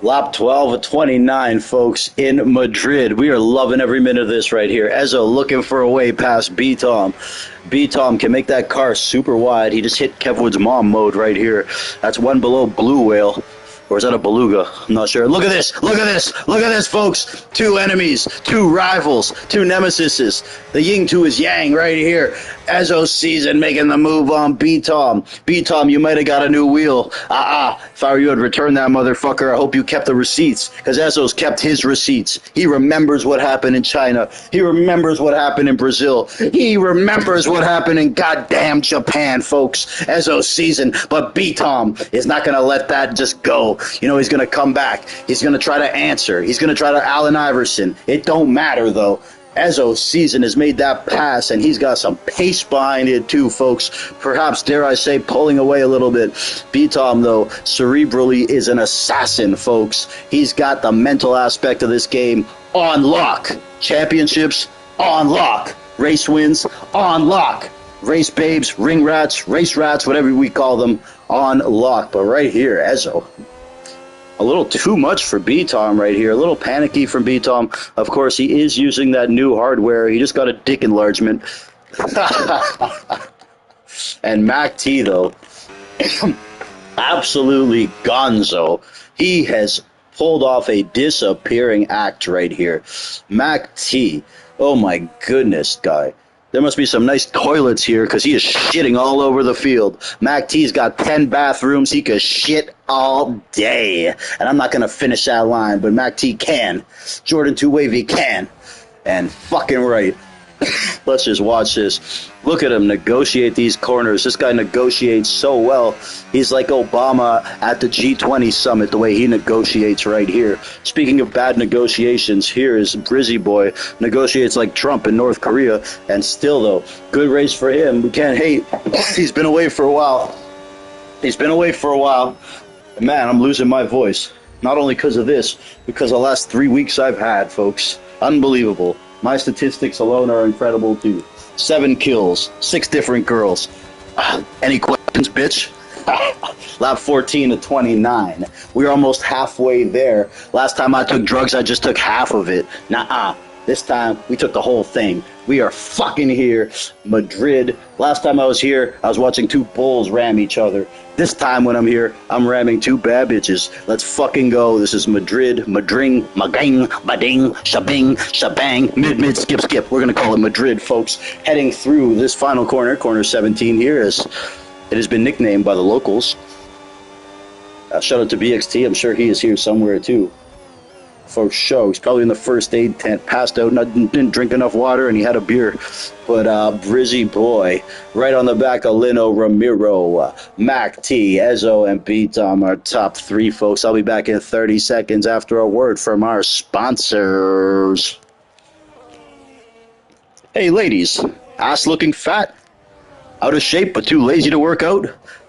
Lap 12 of 29, folks, in Madrid. We are loving every minute of this right here. Ezzo looking for a way past B-Tom. B-Tom can make that car super wide. He just hit Kev Wood's mom mode right here. That's one below Blue Whale. Or is that a beluga? I'm not sure. Look at this. Look at this. Look at this, folks. 2 enemies, 2 rivals, 2 nemesises. The yin to his yang right here. Ezzo season making the move on B-Tom. B-Tom, you might have got a new wheel. If I were you, I'd return that motherfucker. I hope you kept the receipts, because Ezzo's kept his receipts. He remembers what happened in China. He remembers what happened in Brazil. He remembers what happened in goddamn Japan, folks. Ezzo's season. But B-Tom is not going to let that just go. You know, he's going to come back. He's going to try to answer. He's going to try to Allen Iverson. It don't matter, though. Ezzo's season has made that pass, and he's got some pace behind it too, folks. Perhaps, dare I say, pulling away a little bit. B-Tom, though, cerebrally is an assassin, folks. He's got the mental aspect of this game on lock. Championships on lock. Race wins on lock. Race babes, ring rats, race rats, whatever we call them, on lock. But right here, Ezzo. A little too much for B-Tom right here. A little panicky from B-Tom. Of course, he is using that new hardware. He just got a dick enlargement. And Mac T, though, absolutely gonzo. He has pulled off a disappearing act right here. Mac T, oh my goodness, guy. There must be some nice toilets here because he is shitting all over the field. Mac T's got 10 bathrooms. He could shit all day. And I'm not going to finish that line, but Mac T can. Jordan 2 Wavy can. And fucking right. Let's just watch this. Look at him negotiate these corners. This guy negotiates so well. He's like Obama at the G20 summit, the way he negotiates right here. Speaking of bad negotiations, here is Brizzy Boy. Negotiates like Trump in North Korea. And still, though, good race for him. We can't hate. He's been away for a while. Man, I'm losing my voice. Not only because of this, because the last 3 weeks I've had, folks. Unbelievable. My statistics alone are incredible, too. 7 kills, 6 different girls. Any questions, bitch? Lap 14 to 29. We're almost halfway there. Last time I took drugs, I just took half of it. Nuh-uh. This time, we took the whole thing. We are fucking here. Madrid. Last time I was here, I was watching 2 bulls ram each other. This time when I'm here, I'm ramming 2 bad bitches. Let's fucking go. This is Madrid. Madring, magang, bading, shabing, shabang, mid, skip, skip. We're going to call it Madrid, folks. Heading through this final corner, corner 17 here, as it has been nicknamed by the locals. Shout out to BXT. I'm sure he is here somewhere, too. For show. He's probably in the first aid tent, passed out, didn't drink enough water, and he had a beer. But Brizzy Boy, right on the back of Lino Ramiro, Mac T, Ezo, and B-Tom are top 3, folks. I'll be back in 30 seconds after a word from our sponsors. Hey, ladies, ass looking fat, out of shape but too lazy to work out?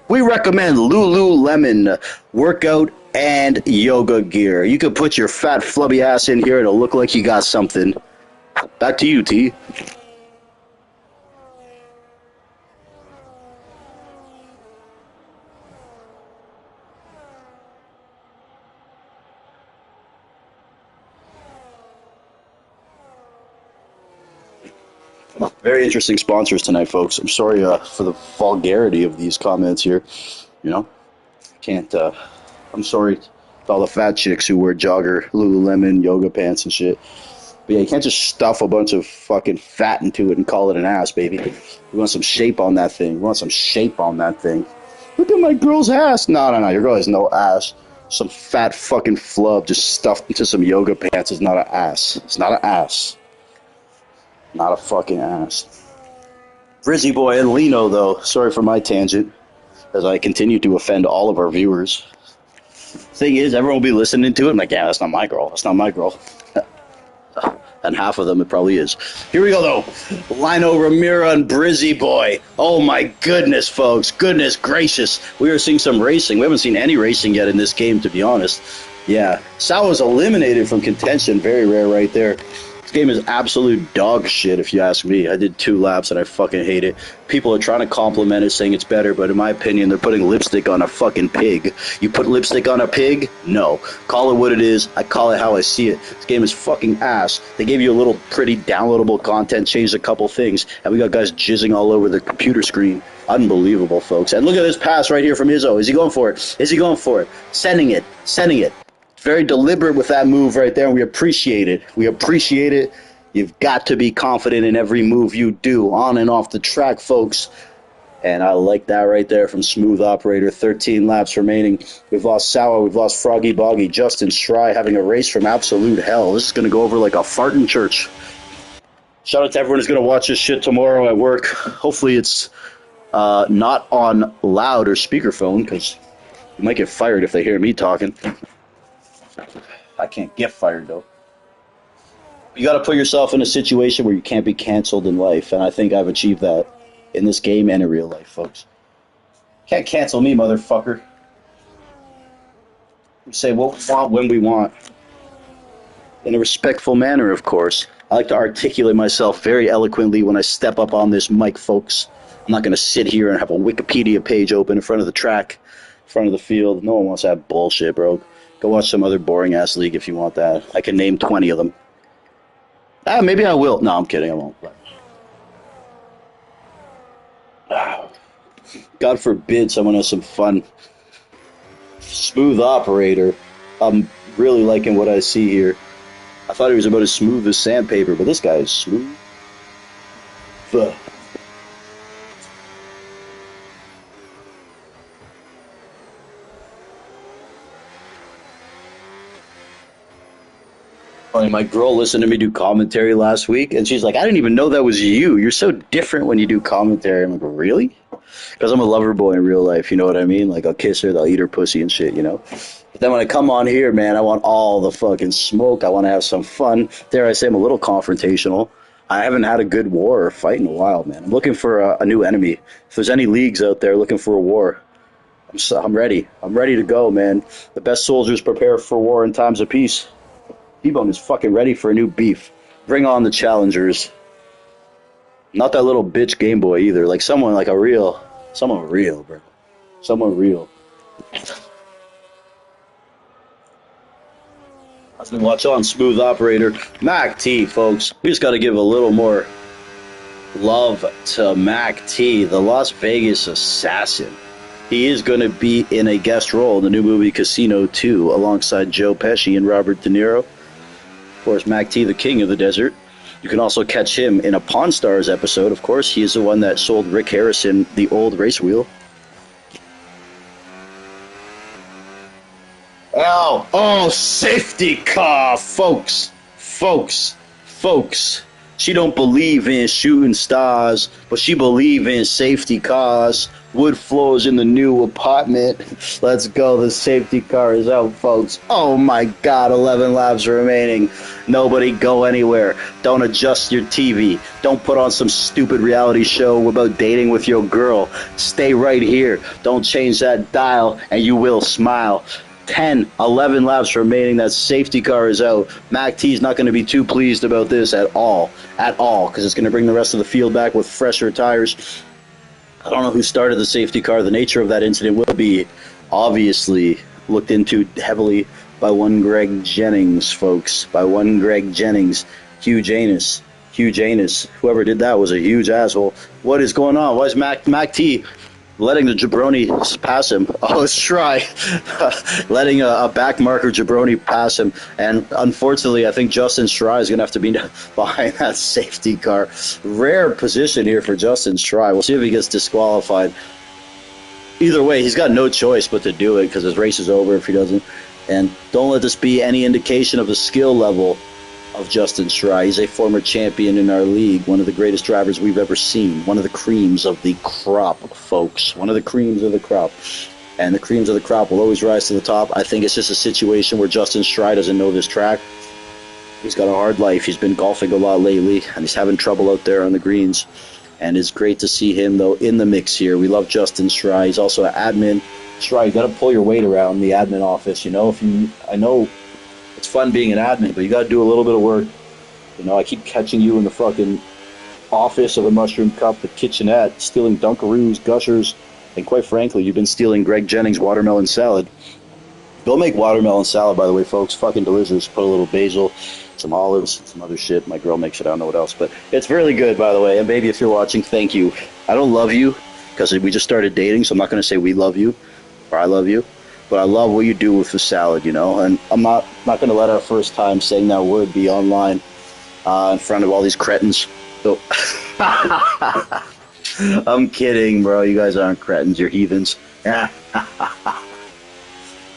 We recommend Lululemon workout and yoga gear. You could put your fat flubby ass in here. It'll look like you got something. Back to you, T. Very interesting sponsors tonight, folks. I'm sorry for the vulgarity of these comments here. You know, can't. I'm sorry to all the fat chicks who wear jogger, Lululemon, yoga pants and shit. But yeah, you can't just stuff a bunch of fucking fat into it and call it an ass, baby. We want some shape on that thing. Look at my girl's ass. No. Your girl has no ass. Some fat fucking flub just stuffed into some yoga pants is not an ass. It's not an ass. Not a fucking ass. Brizzy Boy and Lino, though. Sorry for my tangent, as I continue to offend all of our viewers. Thing is, everyone will be listening to it. I'm like, yeah, that's not my girl. And half of them it probably is. Here we go, though. Lino Ramiro and Brizzy Boy. Oh, my goodness, folks. Goodness gracious. We are seeing some racing. We haven't seen any racing yet in this game, to be honest. Yeah. Sal was eliminated from contention. Very rare right there. This game is absolute dog shit, if you ask me. I did 2 laps and I fucking hate it. People are trying to compliment it, saying it's better, but in my opinion, they're putting lipstick on a fucking pig. You put lipstick on a pig? No. Call it what it is. I call it how I see it. This game is fucking ass. They gave you a little pretty downloadable content, changed a couple things, and we got guys jizzing all over the computer screen. Unbelievable, folks. And look at this pass right here from Izzo. Is he going for it? Sending it. Very deliberate with that move right there, and we appreciate it. You've got to be confident in every move you do, on and off the track, folks. And I like that right there from Smooth Operator. 13 laps remaining. We've lost Sour, we've lost Froggy Boggy, Justin Stry having a race from absolute hell. This is going to go over like a fart in church. Shout out to everyone who's going to watch this shit tomorrow at work. Hopefully it's not on loud or speakerphone, because you might get fired if they hear me talking. I can't get fired, though. You got to put yourself in a situation where you can't be canceled in life, and I think I've achieved that in this game and in real life, folks. Can't cancel me, motherfucker. We say what we want when we want. In a respectful manner, of course. I like to articulate myself very eloquently when I step up on this mic, folks. I'm not going to sit here and have a Wikipedia page open in front of the track, in front of the field. No one wants that bullshit, bro. Go watch some other boring-ass league if you want that. I can name 20 of them. Maybe I will. No, I'm kidding. I won't. God forbid someone has some fun. Smooth Operator. I'm really liking what I see here. I thought he was about as smooth as sandpaper, but this guy is smooth. Funny, my girl listened to me do commentary last week, and she's like, "I didn't even know that was you. You're so different when you do commentary." I'm like, "Really?" Because I'm a lover boy in real life. You know what I mean? Like, I'll kiss her, I'll eat her pussy and shit. You know. But then when I come on here, man, I want all the fucking smoke. I want to have some fun. Dare I say, I'm a little confrontational. I haven't had a good war or fight in a while, man. I'm looking for a new enemy. If there's any leagues out there looking for a war, I'm ready. I'm ready to go, man. The best soldiers prepare for war in times of peace. T-Bone is fucking ready for a new beef. Bring on the challengers. Not that little bitch Game Boy either. Like someone like someone real, bro. Someone real. Let's watch on Smooth Operator. Mac T, folks. We just got to give a little more love to Mac T, the Las Vegas assassin. He is going to be in a guest role in the new movie Casino 2 alongside Joe Pesci and Robert De Niro. Of course, Mac T, the king of the desert. You can also catch him in a Pawn Stars episode. Of course, he is the one that sold Rick Harrison the old race wheel. Oh, safety car, folks. She don't believe in shooting stars, but she believe in safety cars. Wood floors in the new apartment. Let's go. The safety car is out, folks. Oh my God, 11 laps remaining. Nobody go anywhere. Don't adjust your TV. Don't put on some stupid reality show about dating with your girl. Stay right here. Don't change that dial and you will smile. 10, 11 laps remaining. That safety car is out. Mac T's not going to be too pleased about this at all, because it's going to bring the rest of the field back with fresher tires. I don't know who started the safety car. The nature of that incident will be obviously looked into heavily by one Greg Jennings, folks. By one Greg Jennings. Huge anus. Whoever did that was a huge asshole. What is going on? Why is Mac T letting the jabroni pass him? Oh, let's try. Letting a back marker jabroni pass him. And unfortunately, I think Justin Strye is going to have to be behind that safety car. Rare position here for Justin Strye. We'll see if he gets disqualified. Either way, he's got no choice but to do it because his race is over if he doesn't. And don't let this be any indication of the skill level of Justin Strye. He's a former champion in our league, one of the greatest drivers we've ever seen, one of the creams of the crop, folks, one of the creams of the crop. And the creams of the crop will always rise to the top. I think it's just a situation where Justin Strye doesn't know this track. He's got a hard life. He's been golfing a lot lately, and he's having trouble out there on the greens. And it's great to see him, though, in the mix here. We love Justin Strye. He's also an admin. Strye, you got to pull your weight around the admin office. You know, I know it's fun being an admin, but you got to do a little bit of work. You know, I keep catching you in the fucking office of the Mushroom Cup, the kitchenette, stealing Dunkaroos, Gushers, and quite frankly, you've been stealing Greg Jennings' watermelon salad. Go make watermelon salad, by the way, folks. Fucking delicious. Put a little basil, some olives, some other shit. My girl makes it. I don't know what else, but it's really good, by the way. And baby, if you're watching, thank you. I don't love you because we just started dating, so I'm not going to say we love you or I love you. But I love what you do with the salad, you know, and I'm not going to let our first time saying that word be online in front of all these cretins. So I'm kidding, bro. You guys aren't cretins. You're heathens. I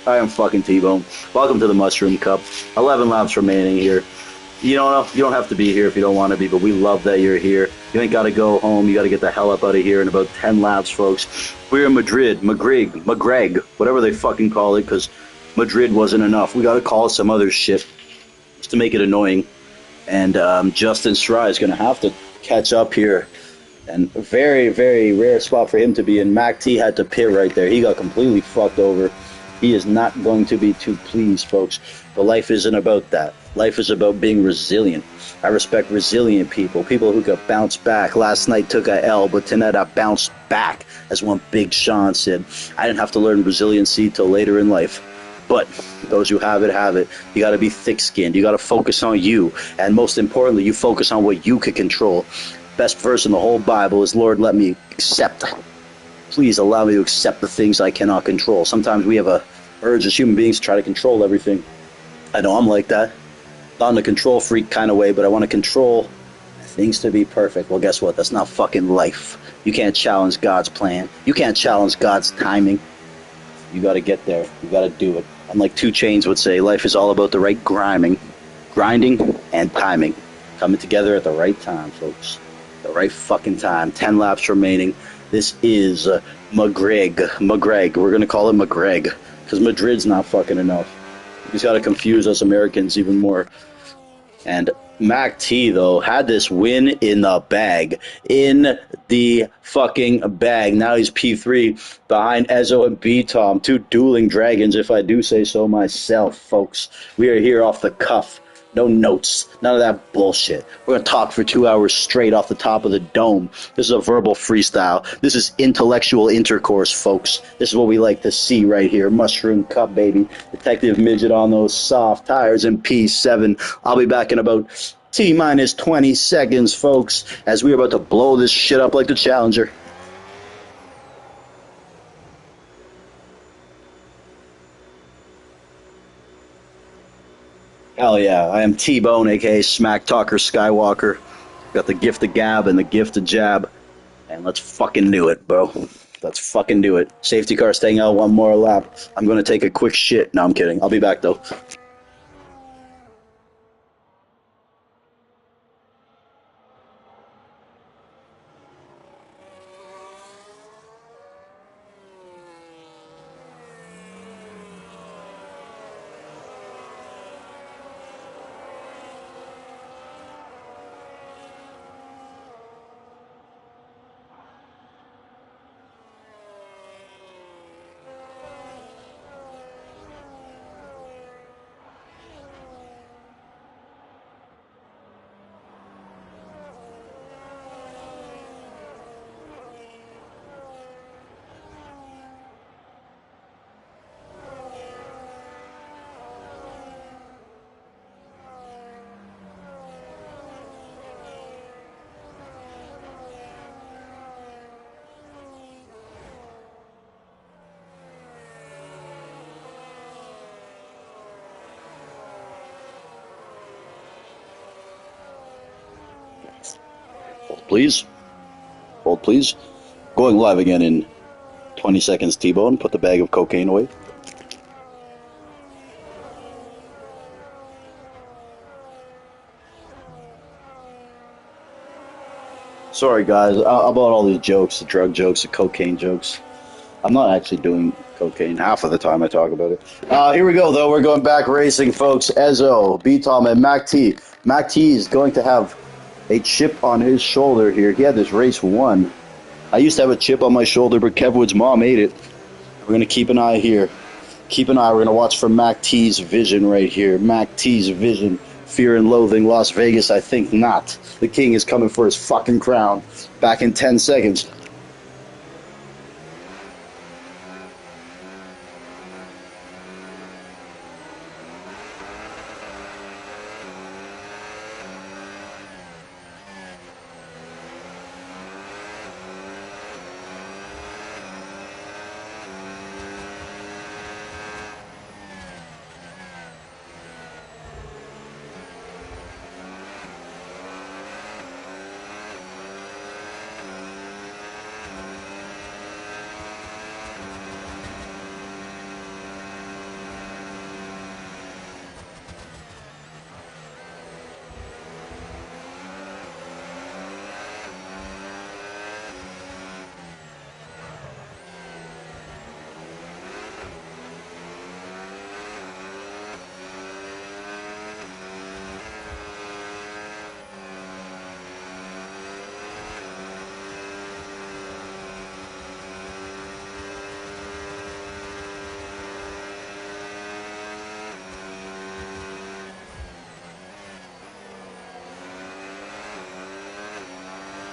am fucking T-Bone. Welcome to the Mushroom Cup. 11 laps remaining here. You don't have to be here if you don't want to be, but we love that you're here. You ain't got to go home. You got to get the hell up out of here in about 10 laps, folks. We're in Madrid, Magreg, whatever they fucking call it, because Madrid wasn't enough. We got to call it some other shit just to make it annoying. And Justin Strye is going to have to catch up here. And a very, very rare spot for him to be in. Mac T had to pit right there. He got completely fucked over. He is not going to be too pleased, folks. But life isn't about that. Life is about being resilient. I respect resilient people who can bounce back. Last night took a L, but tonight I bounced back, as one Big Sean said. I didn't have to learn resiliency till later in life. But those who have it, have it. You got to be thick-skinned. You got to focus on you. And most importantly, you focus on what you can control. Best verse in the whole Bible is, Lord, let me accept. Please allow me to accept the things I cannot control. Sometimes we have a urge as human beings to try to control everything. I know I'm like that. Not in a control freak kind of way, but I want to control things to be perfect. Well, guess what? That's not fucking life. You can't challenge God's plan. You can't challenge God's timing. You got to get there. You got to do it. And like 2 Chainz would say, life is all about the right grinding and timing. Coming together at the right time, folks. The right fucking time. 10 laps remaining. This is McGreg. We're going to call it McGreg because Madrid's not fucking enough. He's got to confuse us Americans even more. And Mac T, though, had this win in the bag. In the fucking bag. Now he's P3 behind Ezzo and B-Tom. 2 dueling dragons, if I do say so myself, folks. We are here off the cuff. No notes. None of that bullshit. We're going to talk for 2 hours straight off the top of the dome. This is a verbal freestyle. This is intellectual intercourse, folks. This is what we like to see right here. Mushroom Cup, baby. Detective Midget on those soft tires in P7. I'll be back in about T-minus 20 seconds, folks, as we're about to blow this shit up like the Challenger. Hell yeah, I am T-Bone, aka Smack Talker Skywalker. Got the gift of gab and the gift of jab. And let's fucking do it, bro. Let's fucking do it. Safety car staying out 1 more lap. I'm gonna take a quick shit. No, I'm kidding. I'll be back, though. Hold, please. Hold, please. Going live again in 20 seconds, T-Bone. Put the bag of cocaine away. Sorry, guys, about all these jokes, the drug jokes, the cocaine jokes. I'm not actually doing cocaine half of the time I talk about it. Here we go, though. We're going back racing, folks. Ezzo, B-Tom, and Mac T. Mac T is going to have a chip on his shoulder here. He had this race won. I used to have a chip on my shoulder, but Kevwood's mom ate it. We're going to keep an eye here. Keep an eye. We're going to watch for Mac T's vision right here. Mac T's vision. Fear and Loathing, Las Vegas, I think not. The king is coming for his fucking crown. Back in 10 seconds.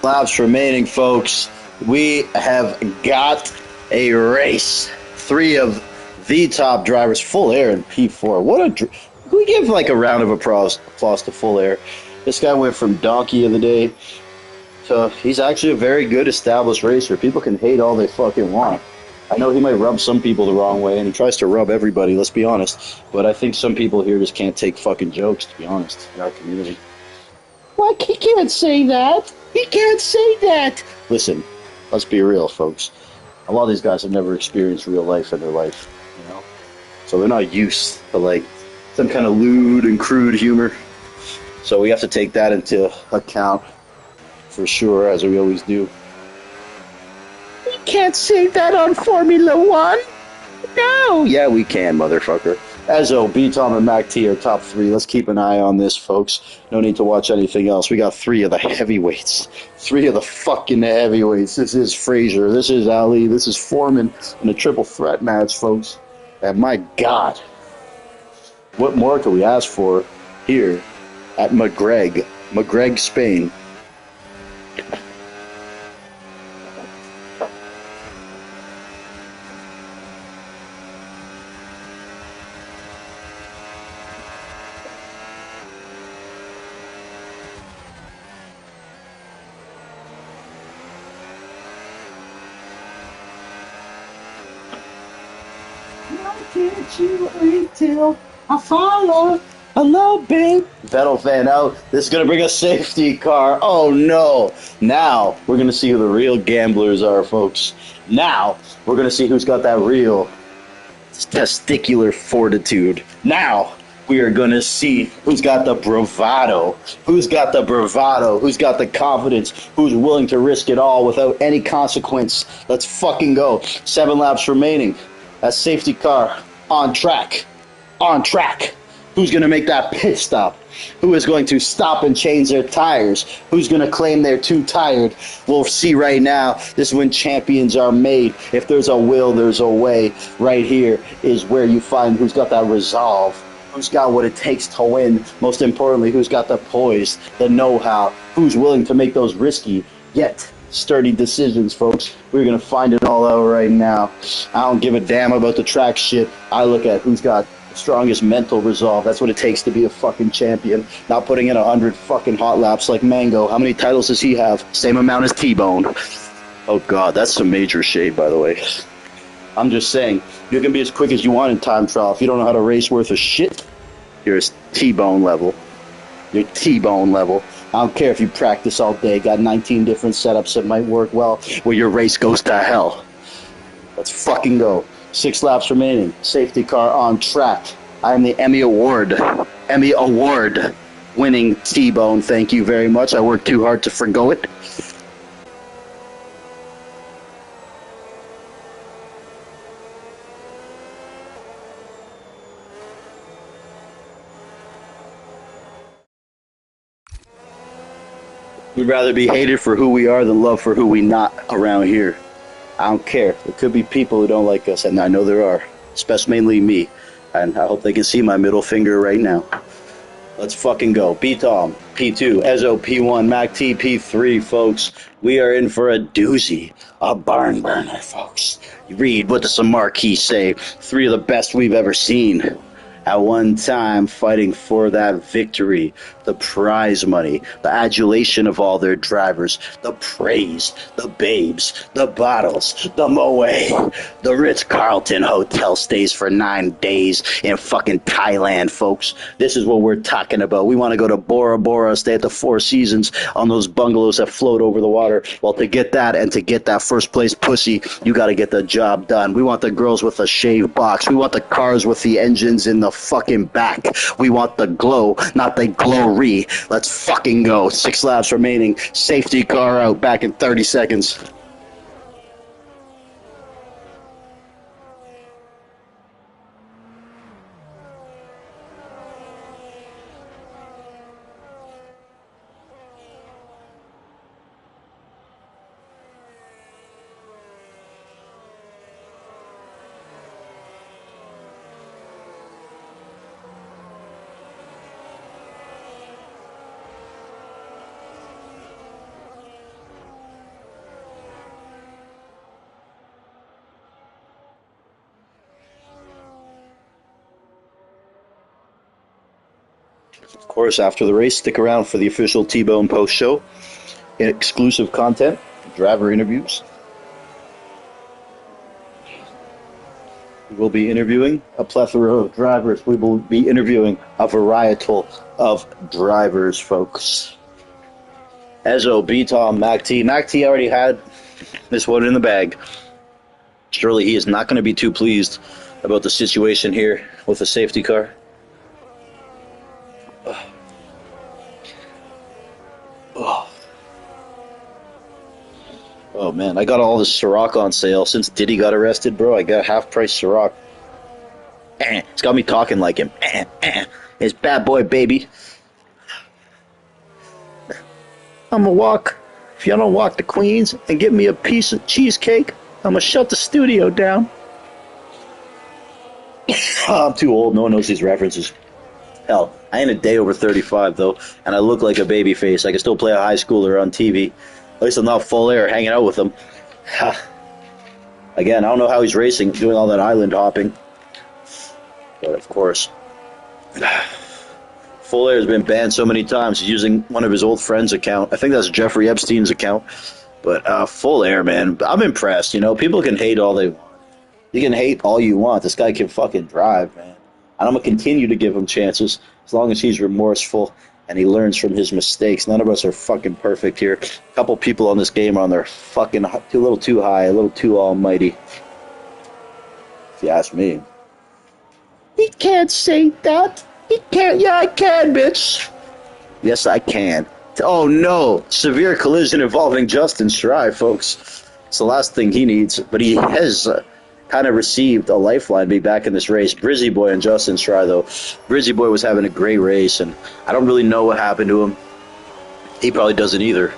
Laps remaining, folks. We have got a race. 3 of the top drivers, Full Air in P4. What a... Can we give like a round of applause to Full Air? This guy went from donkey of the day to... He's actually a very good established racer. People can hate all they fucking want. I know he might rub some people the wrong way, and he tries to rub everybody, let's be honest. But I think some people here just can't take fucking jokes, to be honest, in our community. What? He can't say that. He can't say that. Listen, let's be real, folks. A lot of these guys have never experienced real life in their life, you know? So they're not used to, like, some kind of lewd and crude humor. So we have to take that into account for sure, as we always do. We can't say that on Formula One. No. Yeah, we can, motherfucker. Ezzo, B-Tom, and Mac T are top three. Let's keep an eye on this, folks. No need to watch anything else. We got three of the heavyweights. Three of the fucking heavyweights. This is Frazier. This is Ali. This is Foreman in a triple threat match, folks. And my God, what more could we ask for here at McGregor, Spain? Can't you wait till I follow a little bit? Vettel fan out. This is going to bring a safety car. Oh, no. Now we're going to see who the real gamblers are, folks. Now we're going to see who's got that real testicular fortitude. Now we are going to see who's got the bravado. Who's got the bravado? Who's got the confidence? Who's willing to risk it all without any consequence? Let's fucking go. 7 laps remaining. That safety car on track. On track. Who's going to make that pit stop? Who is going to stop and change their tires? Who's going to claim they're too tired? We'll see right now. This is when champions are made. If there's a will, there's a way. Right here is where you find who's got that resolve. Who's got what it takes to win. Most importantly, who's got the poise, the know-how. Who's willing to make those risky, yet sturdy decisions, folks. We're going to find it all out right now. I don't give a damn about the track shit. I look at who's got the strongest mental resolve. That's what it takes to be a fucking champion. Not putting in 100 fucking hot laps like Mango. How many titles does he have? Same amount as T-Bone. Oh, God, that's some major shade, by the way. I'm just saying, you can be as quick as you want in time trial. If you don't know how to race worth of shit, you're T-Bone level. You're T-Bone level. I don't care if you practice all day, got 19 different setups that might work well, where your race goes to hell. Let's fucking go. 6 laps remaining. Safety car on track. I am the Emmy Award winning T-Bone. Thank you very much. I worked too hard to forgo it. We'd rather be hated for who we are than loved for who we not around here. I don't care. There could be people who don't like us, and I know there are, especially mainly me. And I hope they can see my middle finger right now. Let's fucking go. B-Tom, P2, Ezzo, P1, Mac T, P3, folks. We are in for a doozy. A barn burner, folks. Read, what does the marquee say? 3 of the best we've ever seen. At one time, fighting for that victory, the prize money, the adulation of all their drivers, the praise, the babes, the bottles, the moe, the Ritz-Carlton hotel stays for 9 days in fucking Thailand, folks. This is what we're talking about. We want to go to Bora Bora, stay at the Four Seasons on those bungalows that float over the water. Well, to get that and to get that first place pussy, you got to get the job done. We want the girls with a shave box. We want the cars with the engines in the fucking back. We want the glow, not the glory. Let's fucking go. 6 laps remaining. Safety car out. Back in 30 seconds. Of course, after the race, stick around for the official T-Bone post-show. Exclusive content, driver interviews. We will be interviewing a plethora of drivers. We will be interviewing a varietal of drivers, folks. Ezo, B-Tom, Mac T. Mac T already had this one in the bag. Surely he is not going to be too pleased about the situation here with the safety car. Oh man, I got all this Ciroc on sale since Diddy got arrested, bro. I got half-price Ciroc. It's got me talking like him. It's bad boy, baby. I'ma walk. If y'all don't walk to Queens and get me a piece of cheesecake, I'ma shut the studio down. I'm too old. No one knows these references. Hell, I ain't a day over 35 though, and I look like a baby face. I can still play a high schooler on TV. At least I'm not full air hanging out with him. Again, I don't know how he's racing, doing all that island hopping. But of course, Full Air has been banned so many times. He's using one of his old friends' account. I think that's Jeffrey Epstein's account. But Full Air, man, I'm impressed. You know, people can hate all they want. You can hate all you want. This guy can fucking drive, man. And I'm going to continue to give him chances as long as he's remorseful and he learns from his mistakes. None of us are fucking perfect here. A couple people on this game are on their fucking a little too high, a little too almighty. If you ask me. He can't say that. He can't. Yeah, I can, bitch. Yes, I can. Oh, no. Severe collision involving Justin Schreier, folks. It's the last thing he needs. But he has kind of received a lifeline to be back in this race. Brizzy Boy and Justin Schreier, though. Brizzy Boy was having a great race, and I don't really know what happened to him. He probably doesn't either.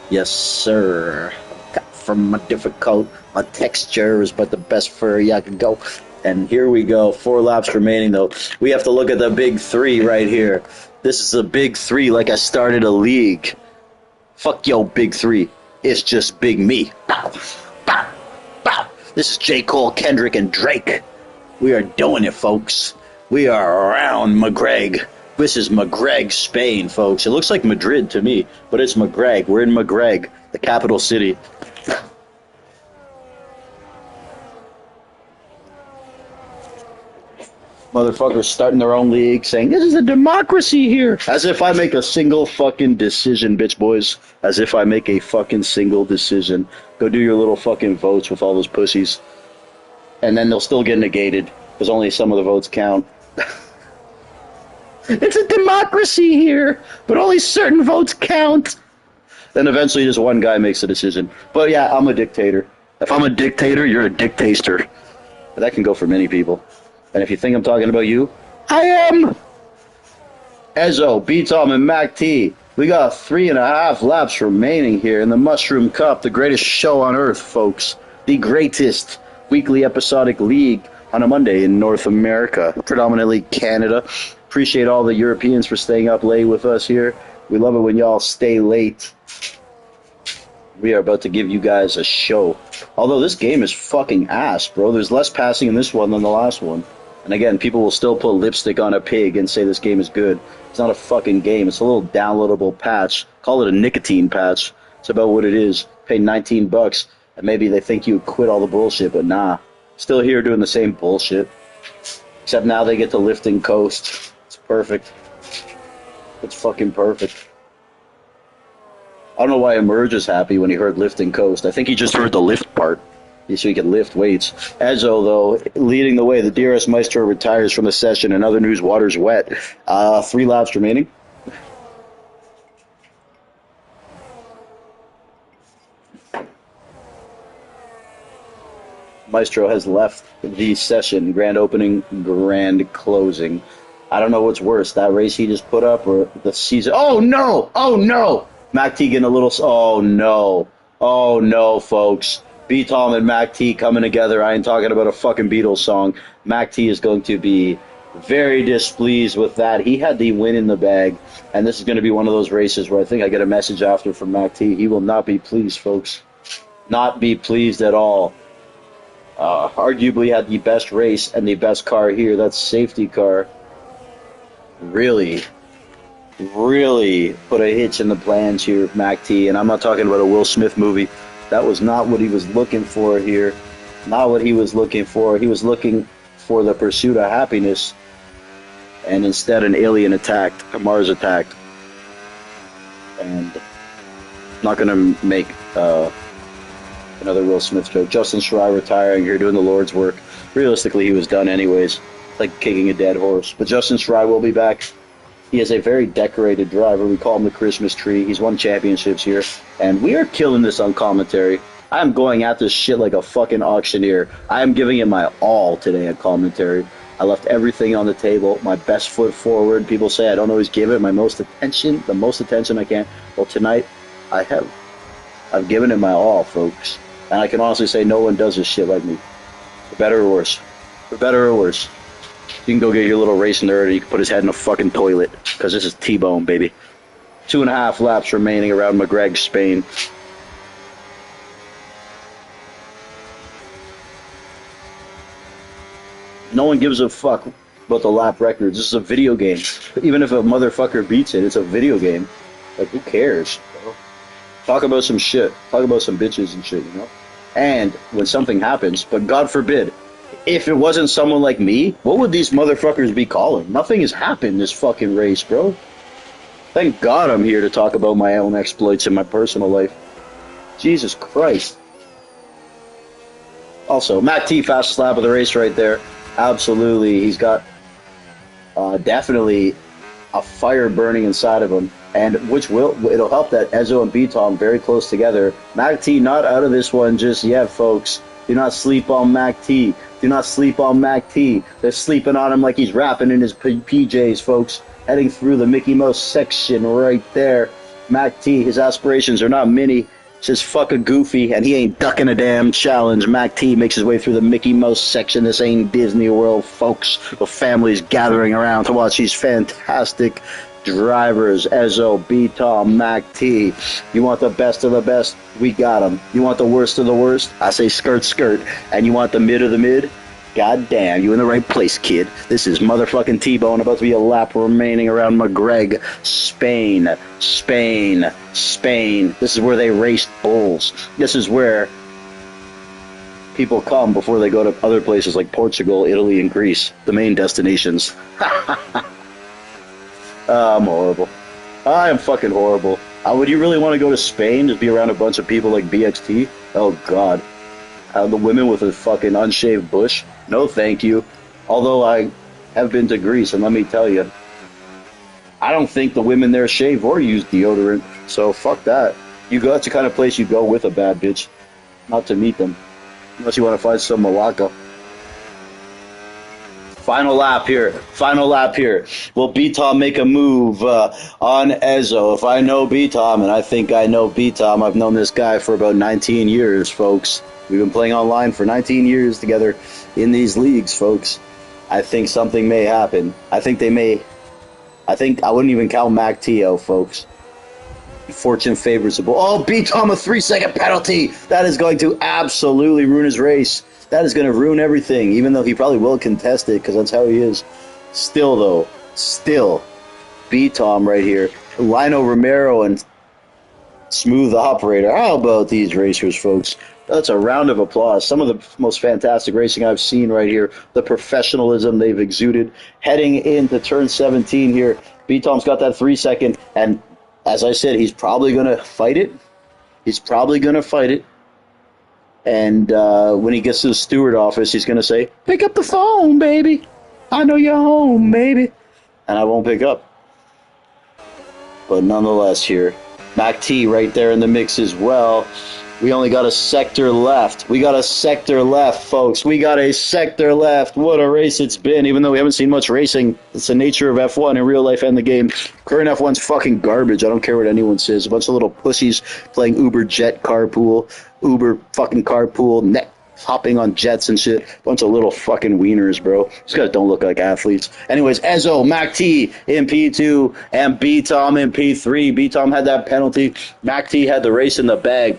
Yes, sir. Cut from my different coat. My texture is but the best furry I can go. And here we go. 4 laps remaining, though. We have to look at the big 3 right here. This is a big 3 like I started a league. Fuck yo, big 3. It's just big me. Bow, bow, bow. This is J. Cole, Kendrick, and Drake. We are doing it, folks. We are around McGreg. This is McGreg, Spain, folks. It looks like Madrid to me, but it's McGreg. We're in McGreg, the capital city. Motherfuckers starting their own league saying, this is a democracy here. As if I make a single fucking decision, bitch boys. As if I make a fucking single decision. Go do your little fucking votes with all those pussies. And then they'll still get negated, because only some of the votes count. It's a democracy here, but only certain votes count. Then eventually just one guy makes a decision. But yeah, I'm a dictator. If I'm a dictator, you're a dictator. But that can go for many people. And if you think I'm talking about you, I am. Ezo, B-Tom, and Mac T. We got 3.5 laps remaining here in the Mushroom Cup, the greatest show on earth, folks. The greatest weekly episodic league on a Monday in North America, predominantly Canada. Appreciate all the Europeans for staying up late with us here. We love it when y'all stay late. We are about to give you guys a show. Although this game is fucking ass, bro. There's less passing in this one than the last one. And again, people will still put lipstick on a pig and say this game is good. It's not a fucking game. It's a little downloadable patch. Call it a nicotine patch. It's about what it is. Pay $19, and maybe they think you quit all the bullshit, but nah. Still here doing the same bullshit. Except now they get to lift and coast. It's perfect. It's fucking perfect. I don't know why Emerge is happy when he heard lift and coast. I think he just heard the lift part, so he could lift weights. Ezo, though, leading the way. The DRS Maestro retires from the session. In other news, water's wet. 3 laps remaining. Maestro has left the session. Grand opening, grand closing. I don't know what's worse, that race he just put up or the season. Oh, no! Oh, no! Mac T getting a little... Oh, no. Oh, no, folks. B-Tom and Mac T coming together. I ain't talking about a fucking Beatles song. Mac T is going to be very displeased with that. He had the win in the bag, and this is going to be one of those races where I think I get a message after from Mac T. He will not be pleased, folks. Not be pleased at all. Arguably had the best race and the best car here. That's safety car. Really put a hitch in the plans here with Mac T. And I'm not talking about a Will Smith movie. That was not what he was looking for here. Not what he was looking for. He was looking for the pursuit of happiness. And instead an alien attacked, a Mars attacked. And Not going to make another Will Smith joke. Justin Schreier retiring here, doing the Lord's work. Realistically, he was done anyways, like kicking a dead horse. But Justin Schreier will be back. He is a very decorated driver. We call him the Christmas tree. He's won championships here. And we are killing this on commentary. I'm going at this shit like a fucking auctioneer. I am giving it my all today at commentary. I left everything on the table, my best foot forward. People say I don't always give it my most attention, the most attention I can. Well, tonight, I have. I've given it my all, folks. And I can honestly say no one does this shit like me. For better or worse. For better or worse. You can go get your little race nerd and you can put his head in a fucking toilet. Because this is T-Bone, baby. 2.5 laps remaining around McGregor, Spain. No one gives a fuck about the lap records. This is a video game. Even if a motherfucker beats it, it's a video game. Like, who cares? Bro? Talk about some shit. Talk about some bitches and shit, you know? And when something happens, but God forbid, if it wasn't someone like me, what would these motherfuckers be calling? Nothing has happened this fucking race, bro. Thank God I'm here to talk about my own exploits in my personal life. Jesus Christ. Also, Mac T, fastest lap of the race right there. Absolutely. He's got definitely a fire burning inside of him, and it'll help that Ezzo and B-Tom very close together. Mac T not out of this one just yet, folks. Do not sleep on Mac T. Do not sleep on Mac T. They're sleeping on him like he's rapping in his PJs, folks. Heading through the Mickey Mouse section right there. Mac T, his aspirations are not mini. It's just fucking goofy, and he ain't ducking a damn challenge. Mac T makes his way through the Mickey Mouse section. This ain't Disney World, folks. The family's gathering around to watch these fantastic drivers. Ezzo, B-Tom, Mac T. You want the best of the best? We got them. You want the worst of the worst? I say skirt, skirt. And you want the mid of the mid? God damn, you in the right place, kid. This is motherfucking T-Bone, about to be a lap remaining around McGregor, Spain, Spain, Spain. This is where they race bulls. This is where people come before they go to other places like Portugal, Italy, and Greece, the main destinations. I'm horrible. I am fucking horrible. Would you really want to go to Spain, just be around a bunch of people like BXT? Oh, God. The women with a fucking unshaved bush? No, thank you. Although I have been to Greece, and let me tell you, I don't think the women there shave or use deodorant. So fuck that. That's the kind of place you go with a bad bitch, not to meet them, unless you want to find some Malacca. Final lap here. Final lap here. Will B-Tom make a move on Ezzo? If I know B-Tom, and I think I know B-Tom, I've known this guy for about 19 years, folks. We've been playing online for 19 years together in these leagues, folks. I think something may happen. I think I wouldn't even count Mac T out, folks. Fortune favors the bull. Oh, B-Tom, a 3-second penalty. That is going to absolutely ruin his race. That is going to ruin everything, even though he probably will contest it because that's how he is. Still, though, B-Tom right here. Lino Romero and Smooth Operator. How about these racers, folks? That's a round of applause. Some of the most fantastic racing I've seen right here. The professionalism they've exuded. Heading into turn 17 here. B-Tom's got that 3-second, and as I said, he's probably going to fight it. And when he gets to the steward office, he's going to say, "Pick up the phone, baby. I know you're home, baby." And I won't pick up. But nonetheless here, Mac T right there in the mix as well. We only got a sector left. We got a sector left, folks. We got a sector left. What a race it's been, even though we haven't seen much racing. It's the nature of F1 in real life and the game. Current F1's fucking garbage. I don't care what anyone says. A bunch of little pussies playing Uber jet carpool, Uber fucking carpool, net hopping on jets and shit. Bunch of little fucking wieners, bro. These guys don't look like athletes. Anyways, Ezzo, Mac T in P2, and B-Tom in P3. B-Tom had that penalty. Mac T had the race in the bag.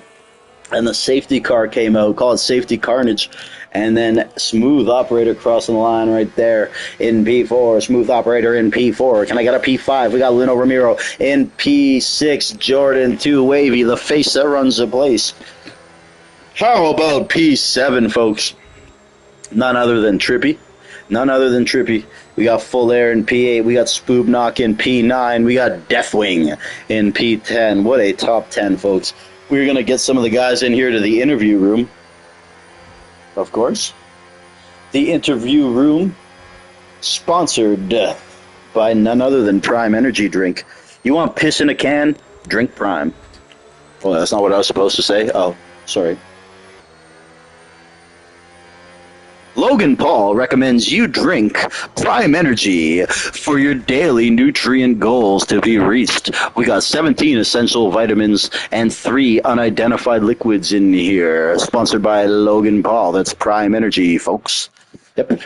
And the safety car came out, called safety carnage. And then Smooth Operator crossing the line right there in P4. Smooth Operator in P4. Can I get a P5? We got Lino Ramiro in P6. Jordan 2 Wavy, the face that runs the place. How about P7, folks? None other than Trippy. We got Full Air in P8. We got Spoobnock in P9. We got Deathwing in P10. What a top 10, folks. We're going to get some of the guys in here to the interview room. Of course. The interview room, sponsored by none other than Prime Energy Drink. You want piss in a can? Drink Prime. Well, that's not what I was supposed to say. Oh, sorry. Logan Paul recommends you drink Prime Energy for your daily nutrient goals to be reached. We got 17 essential vitamins and 3 unidentified liquids in here. Sponsored by Logan Paul. That's Prime Energy, folks. Yep.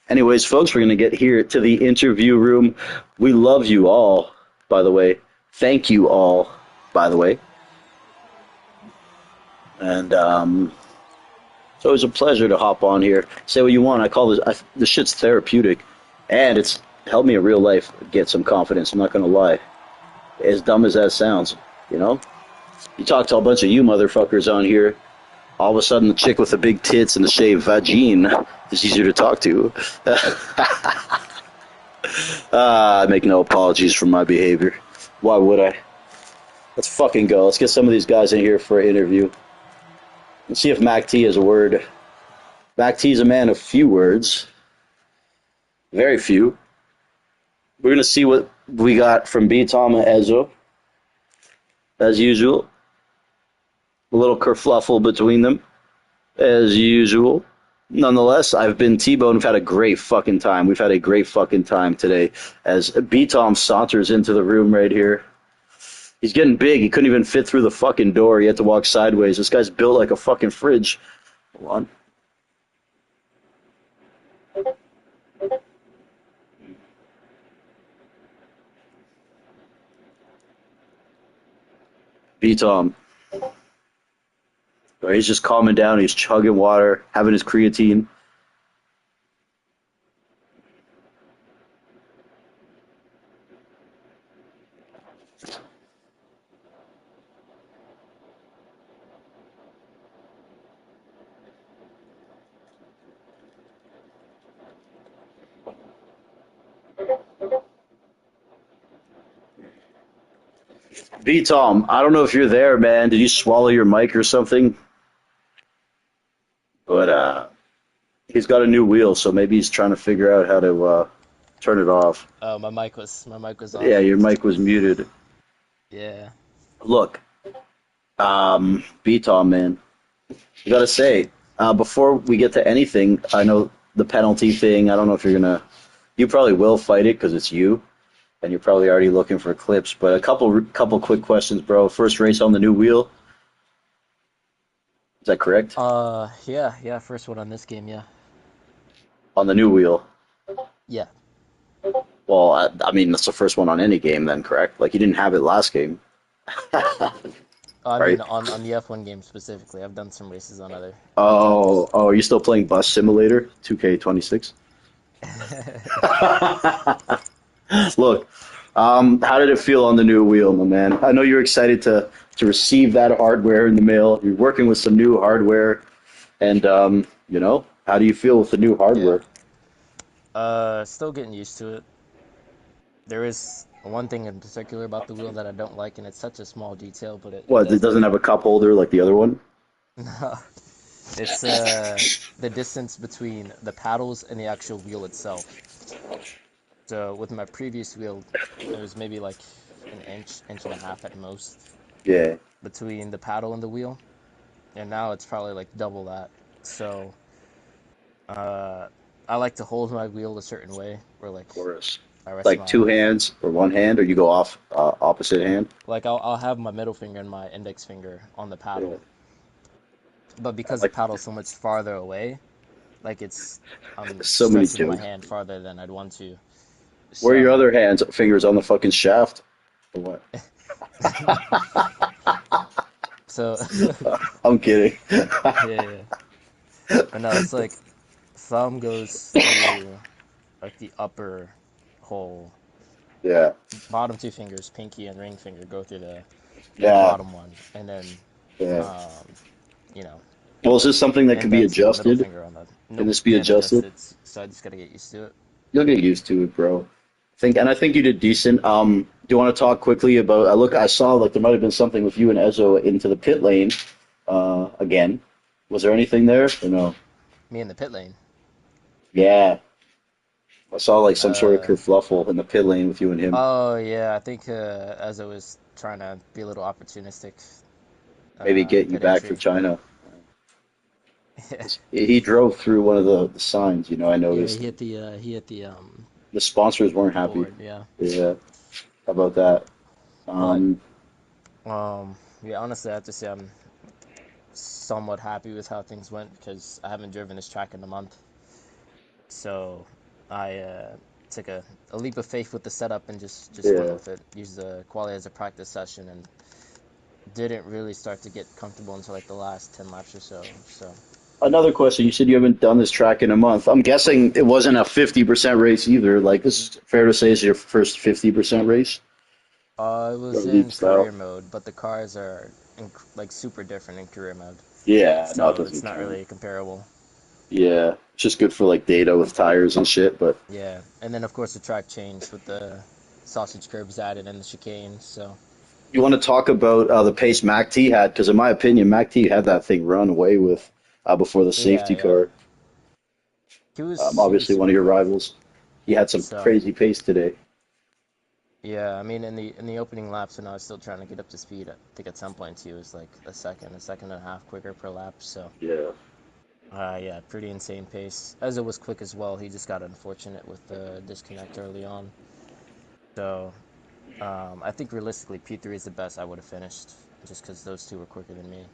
Anyways, folks, we're going to get here to the interview room. We love you all, by the way. Thank you all, by the way. And it's always a pleasure to hop on here. Say what you want. I call this shit's therapeutic, and it's helped me in real life get some confidence. I'm not gonna lie. As dumb as that sounds, you know. You talk to a bunch of you motherfuckers on here. All of a sudden, the chick with the big tits and the shaved vagine is easier to talk to. I make no apologies for my behavior. Why would I? Let's fucking go. Let's get some of these guys in here for an interview. Let's see if Mac T has a word. Mac T is a man of few words. Very few. We're going to see what we got from B. Tom and Ezra. As usual. A little kerfluffle between them. As usual. Nonetheless, I've been T-Bone. We've had a great fucking time. We've had a great fucking time today. As B. Tom saunters into the room right here. He's getting big. He couldn't even fit through the fucking door. He had to walk sideways. This guy's built like a fucking fridge. Hold on. B-Tom. He's just calming down. He's chugging water, having his creatine. B-Tom, I don't know if you're there, man. Did you swallow your mic or something? But he's got a new wheel, so maybe he's trying to figure out how to turn it off. Oh, my mic was Yeah, off. your mic was muted. Yeah. Look, B-Tom, man, you gotta say, before we get to anything, I know the penalty thing. I don't know if you're gonna. You probably will fight it because it's you, and you're probably already looking for clips. But a couple quick questions, bro. First race on the new wheel. Is that correct? Yeah, first one on this game, yeah. On the new wheel. Yeah. Well, I mean, that's the first one on any game, then, correct? Like, you didn't have it last game, I right? mean on the F1 game specifically. I've done some races on other Oh, titles. oh, are you still playing Bus Simulator 2K26? Look, how did it feel on the new wheel, my man? I know you're excited to receive that hardware in the mail. You're working with some new hardware, and how do you feel with the new Yeah. hardware? Still getting used to it. There is one thing in particular about the wheel that I don't like, and it's such a small detail, but it What? It does doesn't have a cup holder like the other one? It's the distance between the paddles and the actual wheel itself. So with my previous wheel, it was maybe like an inch, inch and a half at most Yeah. between the paddle and the wheel, and now it's probably like double that. So uh, I like to hold my wheel a certain way, where like Chorus. I rest Like two my hands or one hand, or you go off opposite hand. like I'll have my middle finger and my index finger on the Yeah. paddle, but because the Like paddle's so much farther away, like I'm so many stretching my jokes. hand farther than I'd want to. Where are your So other hands fingers on the fucking shaft? Or what? so I'm kidding. yeah, yeah. But no, it's like thumb goes through like the upper hole. Yeah. Bottom two fingers, pinky and ring finger, go through the Yeah. bottom one, and then Yeah. um, you know, Well, is this something that can be index and middle adjusted? finger on the. Can Nope, this be can't adjust adjusted? it. So I just gotta get used to it. You'll get used to it, bro. I think you did decent. Do you want to talk quickly about? I saw like there might have been something with you and Ezo into the pit lane. Again, was there anything there? Or no. Me in the pit lane. Yeah, I saw like some sort of Uh, kerfluffle in the pit lane with you and him. oh yeah, I think Ezra was trying to be a little opportunistic Maybe in get you pit back for entry. China. Yeah, He drove through one of the signs. I yeah, noticed he hit the sponsors weren't the happy. board. Yeah, Yeah, how about that? but Um, yeah, honestly, I have to say I'm somewhat happy with how things went because I haven't driven this track in a month. So I took a leap of faith with the setup and just went yeah. with it. Used the quali as a practice session and didn't really start to get comfortable until like the last 10 laps or so. So Another question. You said you haven't done this track in a month. I'm guessing it wasn't a 50% race either. Like, this is fair to say is your first 50% race it or was league in style. career mode, but the cars are like super different in career mode, Yeah, no, it so it's doesn't not count. really comparable. Yeah, it's just good for like data with tires and shit. But Yeah, and then of course the track changed with the sausage curbs added and the chicane. So you want to talk about the pace Mac T had? Because in my opinion, Mac T had that thing run away with before the yeah, safety yeah, car. he was Obviously, one super of your quick. rivals. He had some So crazy pace today. yeah, I mean in the opening laps when I was still trying to get up to speed, I think at some point he was like a second and a half quicker per lap. So Yeah. yeah, pretty insane pace. As it was quick as well, he just got unfortunate with the disconnect early on. So I think realistically P3 is the best I would have finished just because those two were quicker than me.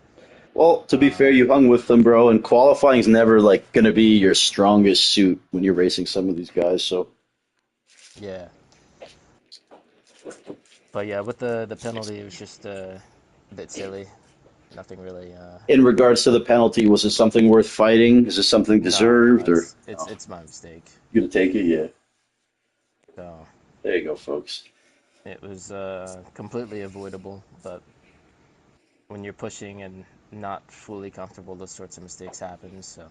Well, to be fair, you Um, hung with them, bro, and qualifying's never like gonna be your strongest suit when you're racing some of these guys. So, yeah, but yeah, with the penalty, it was just a bit silly. Nothing really. in regards to the penalty, was it something worth fighting? Is it something No, deserved, or no? it's my mistake. You gonna take it? Yeah. So There you go, folks. it was completely avoidable. But when you're pushing and not fully comfortable, those sorts of mistakes happen. So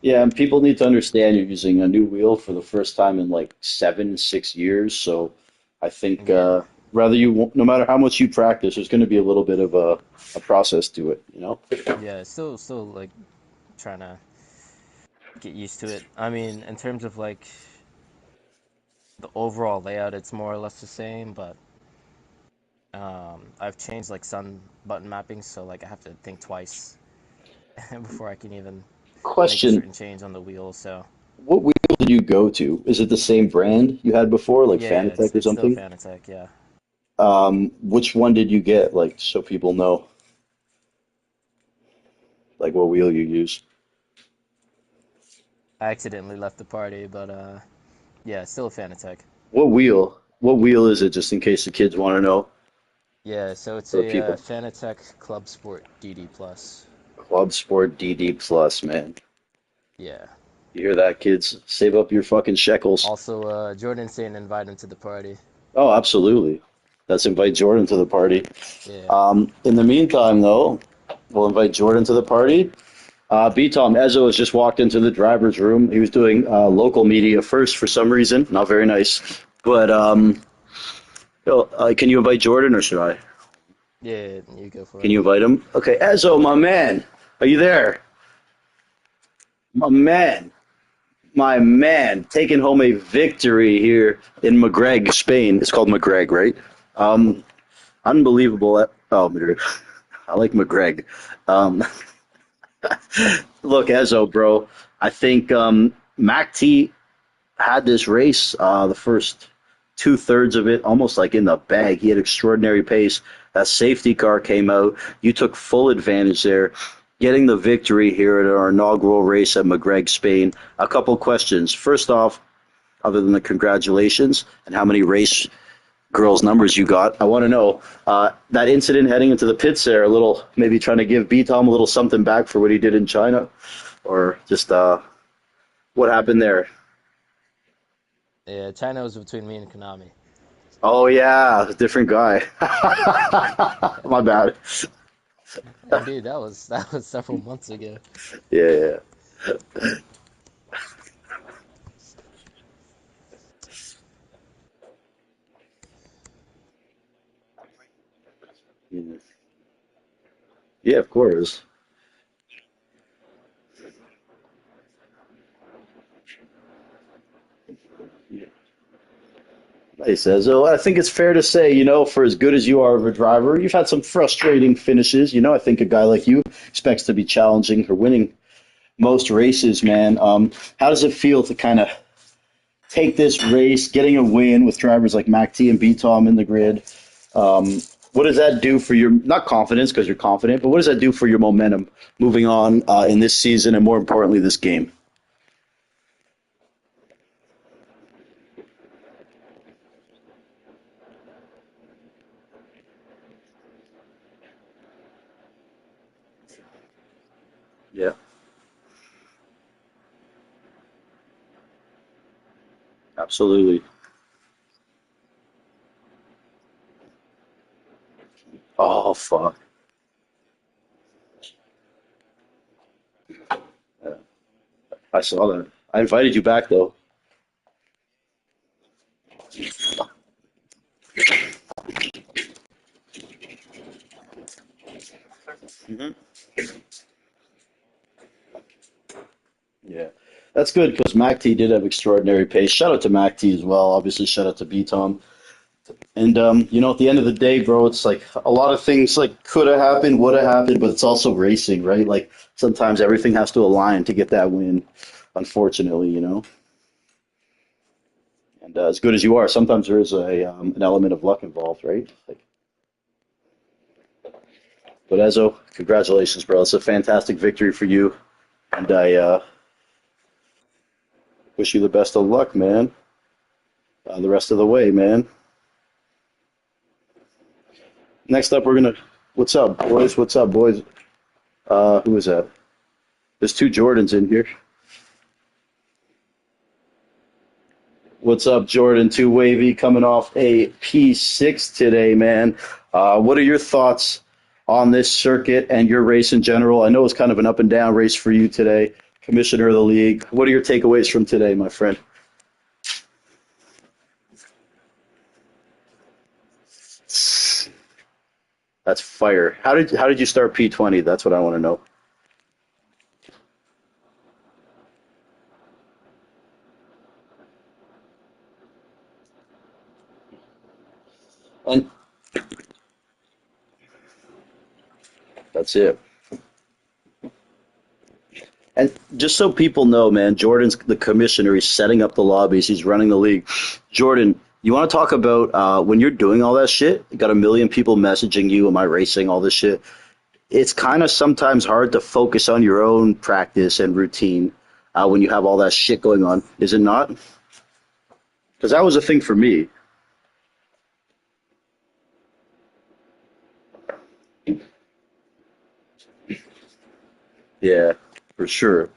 Yeah, and people need to understand you're using a new wheel for the first time in like 7, 6 years. So, I think yeah, no matter how much you practice, there's going to be a little bit of a process to it. yeah, still like trying to get used to it. I mean, in terms of like the overall layout, it's more or less the same, but I've changed like some button mappings, so like I have to think twice before I can even make a Question: certain change on the wheel. So what wheel did you go to? Is it the same brand you had before, like yeah, Fanatec or it's still something? Fanatec. Yeah, Which one did you get? Like, so people know, like, what wheel you use. I accidentally left the party, but yeah, still a Fanatec. What wheel? What wheel is it? Just in case the kids want to know, Yeah, so it's or a people. Fanatec Club Sport DD Plus. Club Sport DD Plus, man. Yeah. You hear that, kids? Save up your fucking shekels. Also, Jordan saying invite him to the party. Oh, absolutely. Let's invite Jordan to the party. Yeah. In the meantime, though, we'll invite Jordan to the party. B-Tom Ezzo has just walked into the driver's room. He was doing local media first for some reason. Not very nice. But can you invite Jordan or should I? Yeah, you go for Can it. you invite him? Okay, Ezzo, my man. Are you there? My man. My man. Taking home a victory here in Magreg, Spain. It's called Magreg, right? Um, Unbelievable. Oh, Madrid. I like McGreg. Um, Look, Ezzo, bro. I think Mac T had this race, the first two-thirds of it, almost like in the bag. He had extraordinary pace. That safety car came out. You took full advantage there, getting the victory here at our inaugural race at McGreg, Spain. A couple questions. First off, other than the congratulations and how many race girls' numbers you got. I want to know that incident heading into the pits there. A little, maybe trying to give B Tom a little something back for what he did in China, or just what happened there. Yeah, China was between me and Konami. Oh yeah, different guy. My bad. Hey, dude, that was several months ago. Yeah, yeah. Yeah, yeah, of course. He says, "Oh, I think it's fair to say, for as good as you are of a driver, you've had some frustrating finishes. I think a guy like you expects to be challenging or winning most races, man. How does it feel to kind of take this race, getting a win with drivers like Mac T and B Tom in the grid? What does that do for your not confidence because you're confident, but what does that do for your momentum moving on in this season and more importantly this game?" Yeah, absolutely. Oh fuck, yeah, I saw that. I invited you back though. Hmm. Yeah, that's good because Mac T did have extraordinary pace. Shout out to Mac T as well. Obviously, shout out to B Tom. And at the end of the day, bro, it's like a lot of things like could have happened, would have happened, but it's also racing, right? Like sometimes everything has to align to get that win. Unfortunately. And as good as you are, sometimes there is an element of luck involved, right? Like, but Ezo, congratulations, bro. It's a fantastic victory for you, and I wish you the best of luck, man. The rest of the way, man. Next up, we're gonna. What's up, boys? What's up, boys? Who is that? There's two Jordans in here. What's up, Jordan? Two Wavy coming off a P6 today, man. What are your thoughts on this circuit and your race in general? I know it's kind of an up and down race for you today, commissioner of the league. What are your takeaways from today, my friend? That's fire. How did you start P20? That's what I want to know. And that's it. And just so people know, man, Jordan's the commissioner. He's setting up the lobbies. He's running the league. Jordan, you want to talk about when you're doing all that shit? You got a million people messaging you. Am I racing? All this shit. It's kind of sometimes hard to focus on your own practice and routine when you have all that shit going on. Is it not? Because that was a thing for me. Yeah, for sure.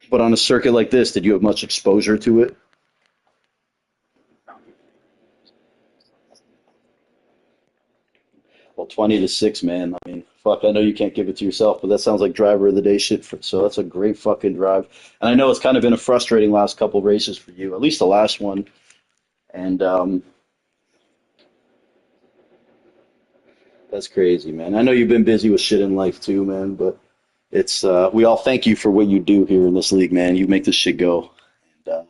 But on a circuit like this, did you have much exposure to it? Well, 20 to 6, man. I mean, fuck, I know you can't give it to yourself, but that sounds like driver of the day shit. So that's a great fucking drive. And I know it's kind of been a frustrating last couple races for you, at least the last one. And that's crazy, man. I know you've been busy with shit in life too, man, but it's we all thank you for what you do here in this league, man. You make this shit go. And,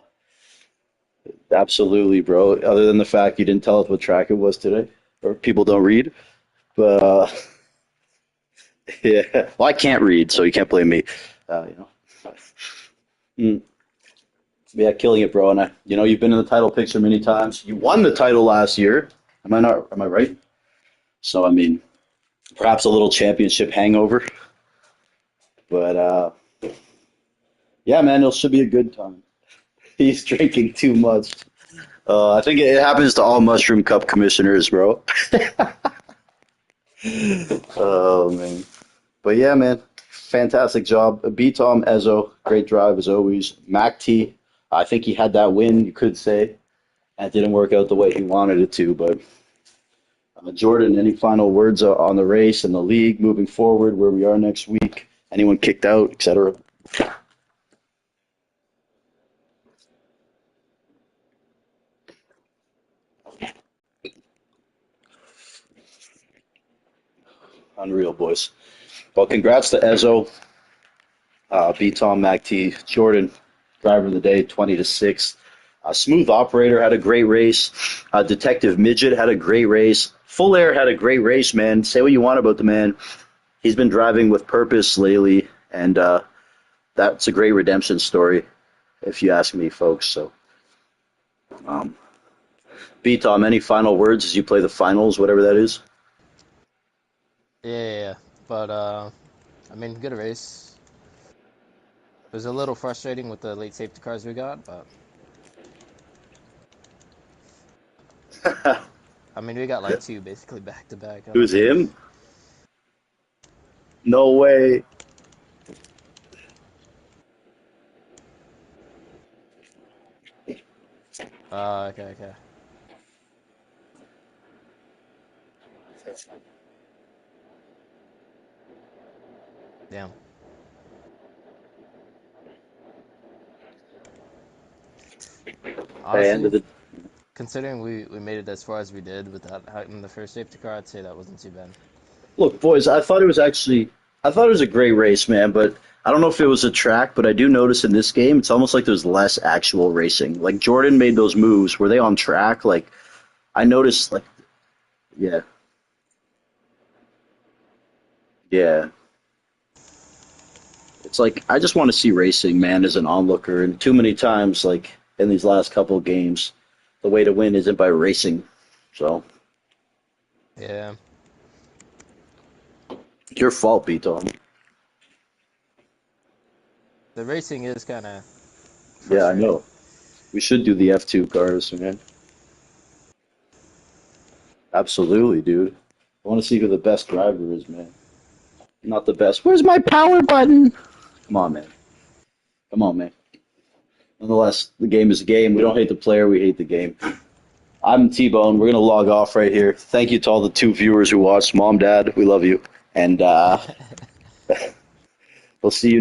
absolutely, bro. Other than the fact you didn't tell us what track it was today, or people don't read, but yeah. Well, I can't read, so you can't blame me. You know. Mm. Yeah, killing it, bro. And you've been in the title picture many times. You won the title last year. Am I not? Am I right? So I mean, perhaps a little championship hangover, but yeah, man, it should be a good time. He's drinking too much. I think it happens to all Mushroom Cup commissioners, bro. Oh man. But yeah, man, fantastic job. B Tom Ezzo, great drive as always. Mac T, I think he had that win, you could say. And it didn't work out the way he wanted it to. But Jordan, any final words on the race and the league moving forward, where we are next week? Anyone kicked out, etc.? Unreal, boys. Well, congrats to Ezo, B Tom, Mac T, Jordan, driver of the day, 20 to 6. Smooth Operator had a great race. Detective Midget had a great race. Full Air had a great race, man. Say what you want about the man. He's been driving with purpose lately, and that's a great redemption story, if you ask me, folks. So, um, B Tom, any final words as you play the finals, whatever that is? Yeah, yeah, yeah. But I mean, good race. It was a little frustrating with the late safety cars we got, but It I mean, we got like two basically back to back. I don't was know. him? No way. Okay, okay. Damn. Hey, end Honestly, of the considering we made it as far as we did without having the first safety car, I'd say that wasn't too bad. look, boys. I thought it was a great race, man. But I don't know if it was a track, but I do notice in this game, it's almost like there's less actual racing. Like Jordan made those moves. Were they on track? Like I noticed, like yeah, yeah. It's like I just want to see racing, man, as an onlooker. And too many times, like in these last couple of games, the way to win isn't by racing. So Yeah. your fault, Beto. The racing is kind of Yeah, I frustrating. know. We should do the F2 cars, man. Absolutely, dude. I want to see who the best driver is, man. Not the best. Where's my power button? Come on, man. Come on, man. Nonetheless, the game is a game. We don't hate the player, we hate the game. I'm T Bone. We're going to log off right here. Thank you to all the two viewers who watched. Mom, Dad, we love you. And we'll see you